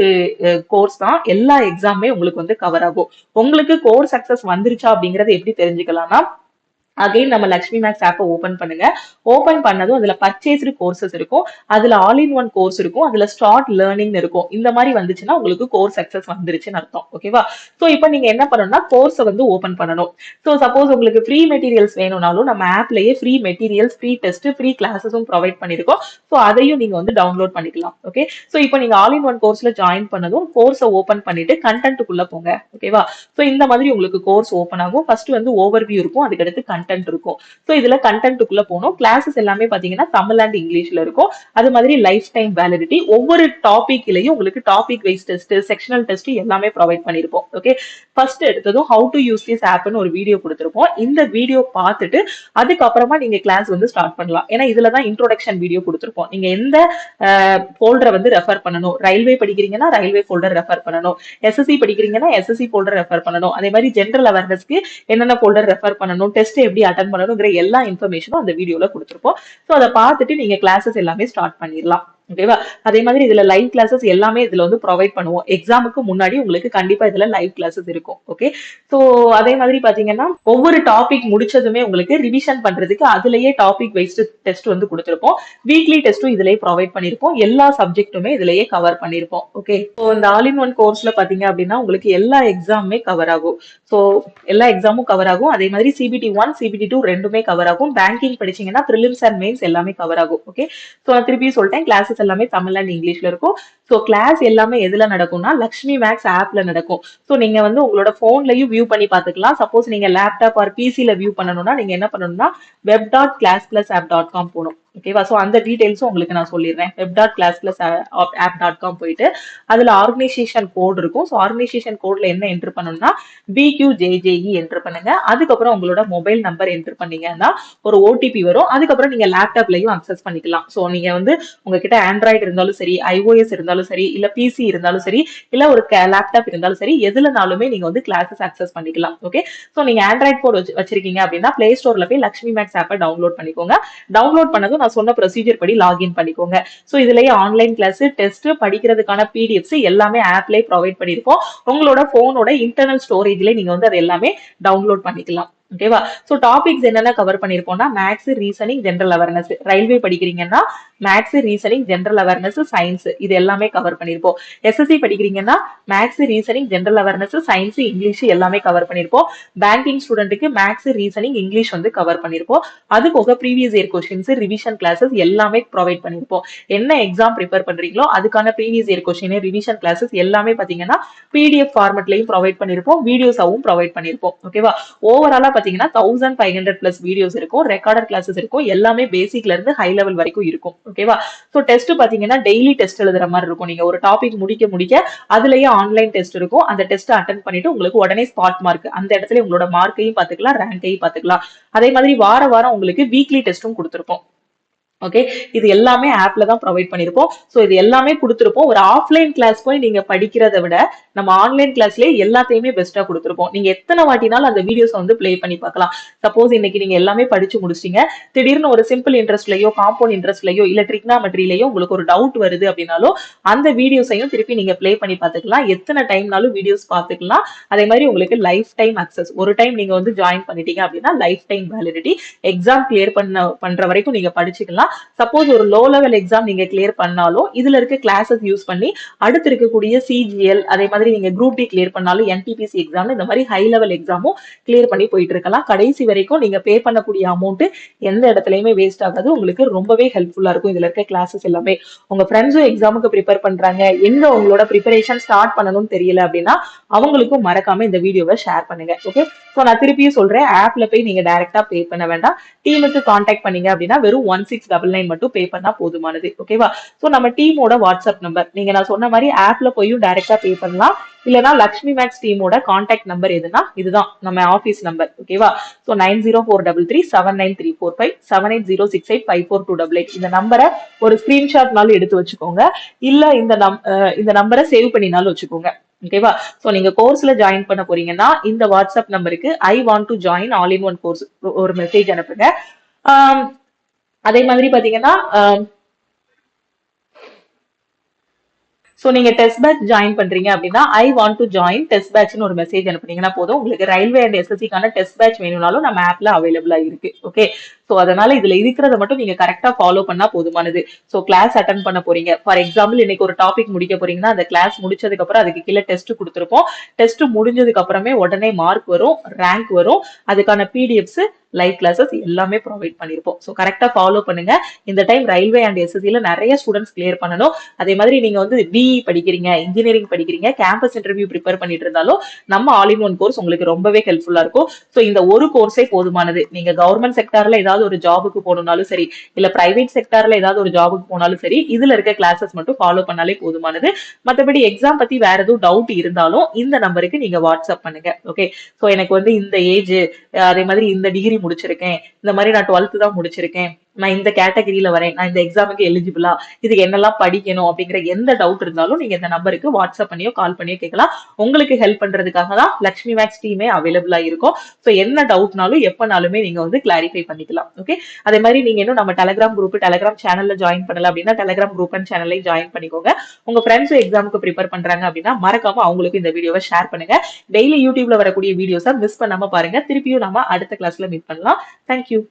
கோர்ஸ் தான் எல்லா எக்ஸாமே உங்களுக்கு வந்து கவர் ஆகும். உங்களுக்கு கோர்ஸ் அக்சஸ் வந்துருச்சா அப்படிங்கறது எப்படி தெரிஞ்சுக்கலாம்னா அகைன் நம்ம லக்ஷ்மி மேக்ஸ் ஆப்பை ஓபன் பண்ணுங்க. ஓபன் பண்ணதும் அதுல பர்ச்சேஸ்டு கோர்சஸ் இருக்கும், அதுல ஆல் இன் ஒன் கோர்ஸ் இருக்கும், அதுல ஸ்டார்ட் லேர்னிங் இருக்கும். இந்த மாதிரி வந்துச்சுன்னா உங்களுக்கு கோர்ஸ் அக்சஸ் வந்துருச்சுன்னு அர்த்தம். ஓகேவா? சோ இப்போ நீங்க என்ன பண்ணணும்னா கோர்ஸை வந்து ஓபன் பண்ணணும். சோ சப்போஸ் உங்களுக்கு ஃப்ரீ மெட்டீரியல்ஸ் வேணும்னாலும் நம்ம ஆப்லயே free materials, free test, free கிளாஸஸும் ப்ரொவைட் பண்ணிருக்கோம். சோ அதையும் நீங்க வந்து டவுன்லோட் பண்ணிக்கலாம். ஓகே, சோ இப்போ நீங்க ஆல் இன் ஒன் கோர்ஸ்ல ஜாயின் பண்ணதும் கோர்ஸை ஓபன் பண்ணிட்டு கண்டென்ட்டுக்குள்ள போங்க. ஓகேவா? சோ இந்த மாதிரி உங்களுக்கு கோர்ஸ் ஓபன் ஆகும். ஃபர்ஸ்ட் வந்து ஓவர்வியூ இருக்கும், அதுக்கடுத்து கண்டென்ட் இருக்கும். சோ இதுல கண்டென்ட்டுக்குள்ள போனோம். கிளாஸஸ் எல்லாமே பாத்தீங்கன்னா தமிழ் அண்ட் இங்கிலீஷ்ல இருக்கும். அது மாதிரி லைஃப் டைம் வேலிடிட்டி, ஒவ்வொரு டாபிக்லயும் உங்களுக்கு topic wise test, sectional test எல்லாமே ப்ரொவைட் பண்ணிருப்போம். ஓகே, ஃபர்ஸ்ட் எடுத்ததும் ஹவு டு யூஸ் திஸ் ஆப்னு ஒரு வீடியோ கொடுத்திருப்போம். இந்த வீடியோ பார்த்துட்டு அதுக்கப்புறமா நீங்க கிளாஸ் வந்து ஸ்டார்ட் பண்ணலாம். ஏன்னா இதுலதான் இன்ட்ரோடக்ஷன் வீடியோ கொடுத்திருப்போம். நீங்க எந்த ஃபோல்டரை வந்து ரெஃபர் பண்ணணும், ரயில்வே படிக்கிறீங்கன்னா ரயில்வே ஃபோல்டர் ரெஃபர் பண்ணணும், எஸ்எஸ்சி படிக்கிறீங்கன்னா எஸ்எஸ்சி ஃபோல்டர் ரெஃபர் பண்ணணும், அதே மாதிரி ஜெனரல் அவேர்னஸ்க்கு என்னென்ன ஃபோல்டர் ரெஃபர் பண்ணணும், டெஸ்ட் எப்படி அட்டன் பண்ணணுங்கிற எல்லா இன்ஃபர்மேஷனும் அந்த வீடியோல கொடுத்திருப்போம். சோ அதை பார்த்துட்டு நீங்க கிளாஸஸ் எல்லாமே ஸ்டார்ட் பண்ணிடலாம். ஓகேவா? அதே மாதிரி இதுல லைவ் கிளாஸஸ் எல்லாமே இதுல வந்து ப்ரொவைட் பண்ணுவோம். எக்ஸாமுக்கு முன்னாடி உங்களுக்கு கண்டிப்பா இதுல லைவ் கிளாஸஸ் இருக்கும். ஓகே, சோ அதே மாதிரி பாத்தீங்கன்னா ஒவ்வொரு டாபிக் முடிச்சதுமே உங்களுக்கு ரிவிஷன் பண்றதுக்கு அதுலயே டாபிக் வைஸ் டெஸ்ட் வந்து கொடுத்திருப்போம். வீக்லி டெஸ்டும் இதுலயே ப்ரொவைட் பண்ணிருப்போம். எல்லா சப்ஜெக்ட்டுமே இதுலயே கவர் பண்ணிருப்போம். ஓகே, சோ இந்த ஆல் இன் ஒன் கோர்ஸ்ல பாத்தீங்க அப்படின்னா உங்களுக்கு எல்லா எக்ஸாமுமே கவர் ஆகும். சோ எல்லா எக்ஸாமும் கவர் ஆகும். அதே மாதிரி CBT 1, CBT 2 ரெண்டுமே கவர் ஆகும். பேங்கிங் படிச்சீங்கன்னா பிரிலிம்ஸ் அண்ட் மெயின்ஸ் எல்லாமே கவர் ஆகும். ஓகே, சோ நான் திருப்பி சொல்லிட்டேன், கிளாஸஸ் எல்லாமே தமிழ் அண்ட் இங்கிலீஷ்ல இருக்கும். சோ கிளாஸ் எல்லாமே எதுல நடக்கும்னா லக்ஷ்மி மேக்ஸ் ஆப்ல நடக்கும். சோ நீங்க வந்து உங்களோட போன்லயும் வியூ பண்ணி பாத்துக்கலாம். சப்போஸ் நீங்க லேப்டாப் ஆர் பிசில வியூ பண்ணணும்னா நீங்க என்ன பண்ணணும்னா web.classplasapp.com போகணும். ஓகேவா? சோ அந்த டீடைல்ஸும் உங்களுக்கு நான் சொல்லிடுறேன். web.classplasapp.com போயிட்டு அதுல ஆர்கனைசேஷன் கோட் இருக்கும். சோ ஆர்கனைசேஷன் கோட்ல என்ன என்டர் பண்ணணும்னா BQJJE என்டர் பண்ணுங்க. அதுக்கப்புறம் உங்களோட மொபைல் நம்பர் என்டர் பண்ணீங்கன்னா ஒரு ஓடிபி வரும். அதுக்கப்புறம் நீங்க லேப்டாப்லயும் அக்சஸ் பண்ணிக்கலாம். சோ நீங்க வந்து உங்ககிட்ட ஆண்ட்ராய்டு இருந்தாலும் சரி, iOS இருந்தாலும் சரி, இல்ல பிசி இருந்தாலும் சரி, இல்ல ஒரு லேப்டாப் இருந்தாலும் சரி, எதுலனாலுமே நீங்க வந்து கிளாஸஸ் அக்சஸ் பண்ணிக்கலாம். ஓகே, சோ நீங்க ஆண்ட்ராய்டு போன் வச்சிருக்கீங்க அப்படின்னா பிளே ஸ்டோர்ல போய் லக்ஷ்மி மேக்ஸ் ஆப்பை டவுன்லோட் பண்ணிக்கோங்க. டவுன்லோட் பண்ணதும் நான் சொன்ன ப்ரொசீஜர் படி லாகின் பண்ணிக்கோங்க. சோ இதுலயே ஆன்லைன் கிளாஸ், டெஸ்ட், படிக்கிறதுக்கான பிடிஎஃப்ஸ் எல்லாமே ஆப்லயே ப்ரொவைட் பண்ணிருப்போம். உங்களோட போனோட இன்டர்னல் ஸ்டோரேஜ்ல நீங்க வந்து அது எல்லாமே டவுன்லோட் பண்ணிக்கலாம். ஓகேவா? சோ டாபிக்ஸ் என்னென்ன கவர் பண்ணிருப்போம்னா maths, reasoning, general awareness. Railway படிக்கிறீங்கன்னா maths, reasoning, general awareness, science இது எல்லாமே கவர் பண்ணிருப்போம். எஸ்எஸ்சி படிக்கிறீங்கன்னா maths, reasoning, general awareness, science, English எல்லாமே கவர் பண்ணிருப்போம். பேங்கிங் ஸ்டூடெண்ட்டுக்கு மேக்ஸ், ரீசனிங், இங்கிலீஷ் வந்து கவர் பண்ணிருப்போம். அது போக previous year questions, revision classes எல்லாமே ப்ரொவைட் பண்ணிருப்போம். என்ன எக்ஸாம் ப்ரிப்பேர் பண்றீங்களோ அதுக்கான previous year question, revision classes எல்லாமே பாத்தீங்கன்னா PDF ஃபார்மட்லயும் ப்ரொவைட் பண்ணிருப்போம், வீடியோஸாவும் ப்ரொவைட் பண்ணிருப்போம். ஓகேவா? ஓவராலா பாத்தீங்கன்னா 1500 பிளஸ் வீடியோஸ் இருக்கும், ரெக்கார்டட் கிளாஸஸ் இருக்கும், எல்லாமே பேசிக்ல இருந்து ஹை லெவல் வரைக்கும் இருக்கும். ஓகேவா? ஸோ டெஸ்ட் பாத்தீங்கன்னா டெய்லி டெஸ்ட் எழுதுற மாதிரி இருக்கும். நீங்க ஒரு டாபிக் முடிக்க அதுலயே ஆன்லைன் டெஸ்ட் இருக்கும். அந்த டெஸ்ட் அட்டன் பண்ணிட்டு உங்களுக்கு உடனே ஸ்பாட் மார்க், அந்த இடத்துல உங்களோட மார்க்கையும் பாத்துக்கலாம், ரேங்கையும் பாத்துக்கலாம். அதே மாதிரி வாரம் உங்களுக்கு வீக்லி டெஸ்டும் கொடுத்துருப்போம். ஓகே, இது எல்லாமே ஆப்ல தான் ப்ரொவைட் பண்ணிருப்போம். சோ இது எல்லாமே கொடுத்திருப்போம். ஒரு ஆஃப்லைன் கிளாஸ் போய் நீங்க படிக்கிறத விட நம்ம ஆன்லைன் கிளாஸ்லயே எல்லாத்தையுமே பெஸ்டா கொடுத்திருப்போம். நீங்க எத்தனை வாட்டினாலும் அந்த வீடியோஸ் வந்து ப்ளே பண்ணி பார்க்கலாம். சப்போஸ் இன்னைக்கு நீங்க எல்லாமே படிச்சு முடிச்சிட்டீங்க, திடீர்னு ஒரு சிம்பிள் இன்ட்ரெஸ்ட்லயோ காம்பவுண்ட் இன்ட்ரெஸ்ட்லயோ இல்ல ட்ரிக்னாமெட்ரிலயோ உங்களுக்கு ஒரு டவுட் வருது அப்படின்னாலும் அந்த வீடியோஸையும் திருப்பி நீங்க ப்ளே பண்ணி பார்த்துக்கலாம். எத்தனை டைம்னாலும் வீடியோஸ் பார்த்துக்கலாம். அதே மாதிரி உங்களுக்கு லைஃப் டைம் அக்சஸ். ஒரு டைம் நீங்க வந்து ஜாயின் பண்ணிட்டீங்க அப்படின்னா life time validity. Exam clear பண்ற வரைக்கும் நீங்க படிச்சுக்கலாம். சப்போஸ் ஒரு லோ லெவல் எக்ஸாம் நீங்க கிளியர் பண்ணாலும் இதுல இருக்க கிளாஸஸ் யூஸ் பண்ணி அடுத்து இருக்கக்கூடிய சிஜிஎல், அதே மாதிரி நீங்க குரூப் டி கிளியர் பண்ணாலும் என்டிபிசி எக்ஸாம், இந்த மாதிரி ஹை லெவல் எக்ஸாமும் கிளியர் பண்ணி போயிட்டு இருக்கலாம். கடைசி வரைக்கும் நீங்க பே பண்ணக்கூடிய அமௌண்ட் எந்த இடத்துலயுமே வேஸ்ட் ஆகாது. உங்களுக்கு ரொம்பவே ஹெல்ப்ஃபுல்லா இருக்கும் இதுல இருக்க கிளாஸஸ் எல்லாமே. உங்க ஃப்ரெண்ட்ஸும் எக்ஸாமுக்கு ப்ரிப்பேர் பண்றாங்க, எங்க உங்களோட ப்ரிப்பரேஷன் ஸ்டார்ட் பண்ணணும்னு தெரியல அப்படின்னா அவங்களுக்கும் மறக்காம இந்த வீடியோவை ஷேர் பண்ணுங்க. ஓகே, ஸோ நான் திருப்பியும் சொல்றேன், ஆப்ல போய் நீங்க டைரக்டா பே பண்ண வேண்டாம். டீமுக்கு கான்டாக்ட் பண்ணீங்க அப்படின்னா வெறும் 1699 மட்டும் பே பண்ணா போதுமானது. ஓகேவா? சோ நம்ம டீமோட வாட்ஸ்அப் நம்பர் நீங்க நான் சொன்ன மாதிரி ஆப்ல போயும் டைரக்டா பே பண்ணலாம். இல்லனா லக்ஷ்மி மேக்ஸ் டீமோட கான்டாக்ட் நம்பர் எதுனா இதுதான் நம்ம ஆபீஸ் நம்பர். ஓகேவா? சோ 9043379345 7806854288 இந்த நம்பரை ஒரு ஸ்கிரீன்ஷாட்னாலும் எடுத்து வச்சுக்கோங்க. இல்ல இந்த நம்பரை சேவ் பண்ணினாலும் வச்சுக்கோங்க. ஓகேவா? சோ நீங்க கோர்ஸ்ல ஜாயின் பண்ண போறீங்கன்னா இந்த வாட்ஸ்அப் நம்பருக்கு ஐ want to join all in one course ஒரு மெசேஜ் அனுப்புங்க. அதே மாதிரி பாத்தீங்கன்னா சோ நீங்க டெஸ்ட் பேட்ச் ஜாயின் பண்றீங்க அப்படின்னா I want to join test பேட்ச்னு ஒரு மெசேஜ் அனுப்புனீங்கன்னா போதும். உங்களுக்கு ரயில்வே அண்ட் எஸ்எஸ்சிக்கான டெஸ்ட் பேட்ச் வேணும்னாலும் நம்ம ஆப்ல அவைலபிளா இருக்கு. ஓகே, சோ அதனால இதுல இருக்கிறத மட்டும் நீங்க கரெக்டா ஃபாலோ பண்ணா போதுமானது. சோ கிளாஸ் அட்டன் பண்ண போறீங்க, ஃபார் எக்ஸாம்பிள் இன்னைக்கு ஒரு டாபிக் முடிக்க போறீங்கன்னா அந்த கிளாஸ் முடிச்சதுக்கு அப்புறம் அதுக்கு கீழே டெஸ்ட் கொடுத்துருப்போம். டெஸ்ட் முடிஞ்சதுக்கு அப்புறமே உடனே மார்க் வரும், ரேங்க் வரும், அதுக்கான பிடிஎஃப்ஸ், லைவ் கிளாஸஸ் எல்லாமே ப்ரொவைட் பண்ணிருப்போம். சோ கரெக்டா ஃபாலோ பண்ணுங்க. இந்த டைம் ரயில்வே அண்ட் எஸ்எஸ்சில நிறைய ஸ்டூடெண்ட்ஸ் கிளியர் பண்ணணும். அதே மாதிரி நீங்க வந்து பிஇ படிக்கிறீங்க, இன்ஜினியரிங் படிக்கிறீங்க, கேம்பஸ் இன்டர்வியூ ப்ரிப்பேர் பண்ணிட்டு இருந்தாலும் நம்ம ஆல் இன் ஒன் கோர்ஸ் உங்களுக்கு ரொம்பவே ஹெல்ப்ஃபுல்லா இருக்கும். சோ இந்த ஒரு கோர்ஸே போதுமானது. நீங்க கவர்மெண்ட் செக்டார்ல ஏதாவது ஒரு ஜாபுக்கு போகணும்னாலும் சரி, இல்ல பிரைவேட் செக்டார்ல ஏதாவது ஒரு ஜாபுக்கு போனாலும் சரி, இதுல இருக்க கிளாஸஸ் மட்டும் ஃபாலோ பண்ணாலே போதுமானது. மத்தபடி எக்ஸாம் பத்தி வேற எதுவும் டவுட் இருந்தாலும் இந்த நம்பருக்கு நீங்க வாட்ஸ்அப் பண்ணுங்க. ஓகே, சோ எனக்கு வந்து இந்த ஏஜ், அதே மாதிரி இந்த டிகிரி முடிச்சிருக்கேன், இந்த மாதிரி நான் 12th தான் முடிச்சிருக்கேன், நான் இந்த கேட்டகரியில வரேன், நான் இந்த எக்ஸாமுக்கு எலிஜிபிளா, இதுக்கு என்னெல்லாம் படிக்கணும் அப்படிங்கிற எந்த டவுட் இருந்தாலும் நீங்க இந்த நம்பருக்கு வாட்ஸ்அப் பண்ணியோ கால் பண்ணியோ கேட்கலாம். உங்களுக்கு ஹெல்ப் பண்றதுக்காக தான் லக்ஷ்மி மேக்ஸ் டீமே அவைலபிளா இருக்கும். சோ என்ன டவுட்னாலும் எப்பனாலுமே நீங்க வந்து கிளாரிஃபை பண்ணிக்கலாம். ஓகே, அதே மாதிரி நீங்க இன்னும் நம்ம டெலிகிராம் குரூப், டெலிகிராம் சேனல்ல ஜாயின் பண்ணல அப்படின்னா டெலிகிராம் குரூப் அண்ட் சேனல்லையும் ஜாயின் பண்ணிக்கோங்க. உங்க ஃப்ரெண்ட்ஸ் எக்ஸாமுக்கு ப்ரிப்பேர் பண்றாங்க அப்படின்னா மறக்காம அவங்களுக்கு இந்த வீடியோவை ஷேர் பண்ணுங்க. டெய்லி யூடியூப்ல வரக்கூடிய வீடியோஸை மிஸ் பண்ணாம பாருங்க. திருப்பியும் நம்ம அடுத்த கிளாஸ்ல மீட் பண்ணலாம். தேங்க்யூ.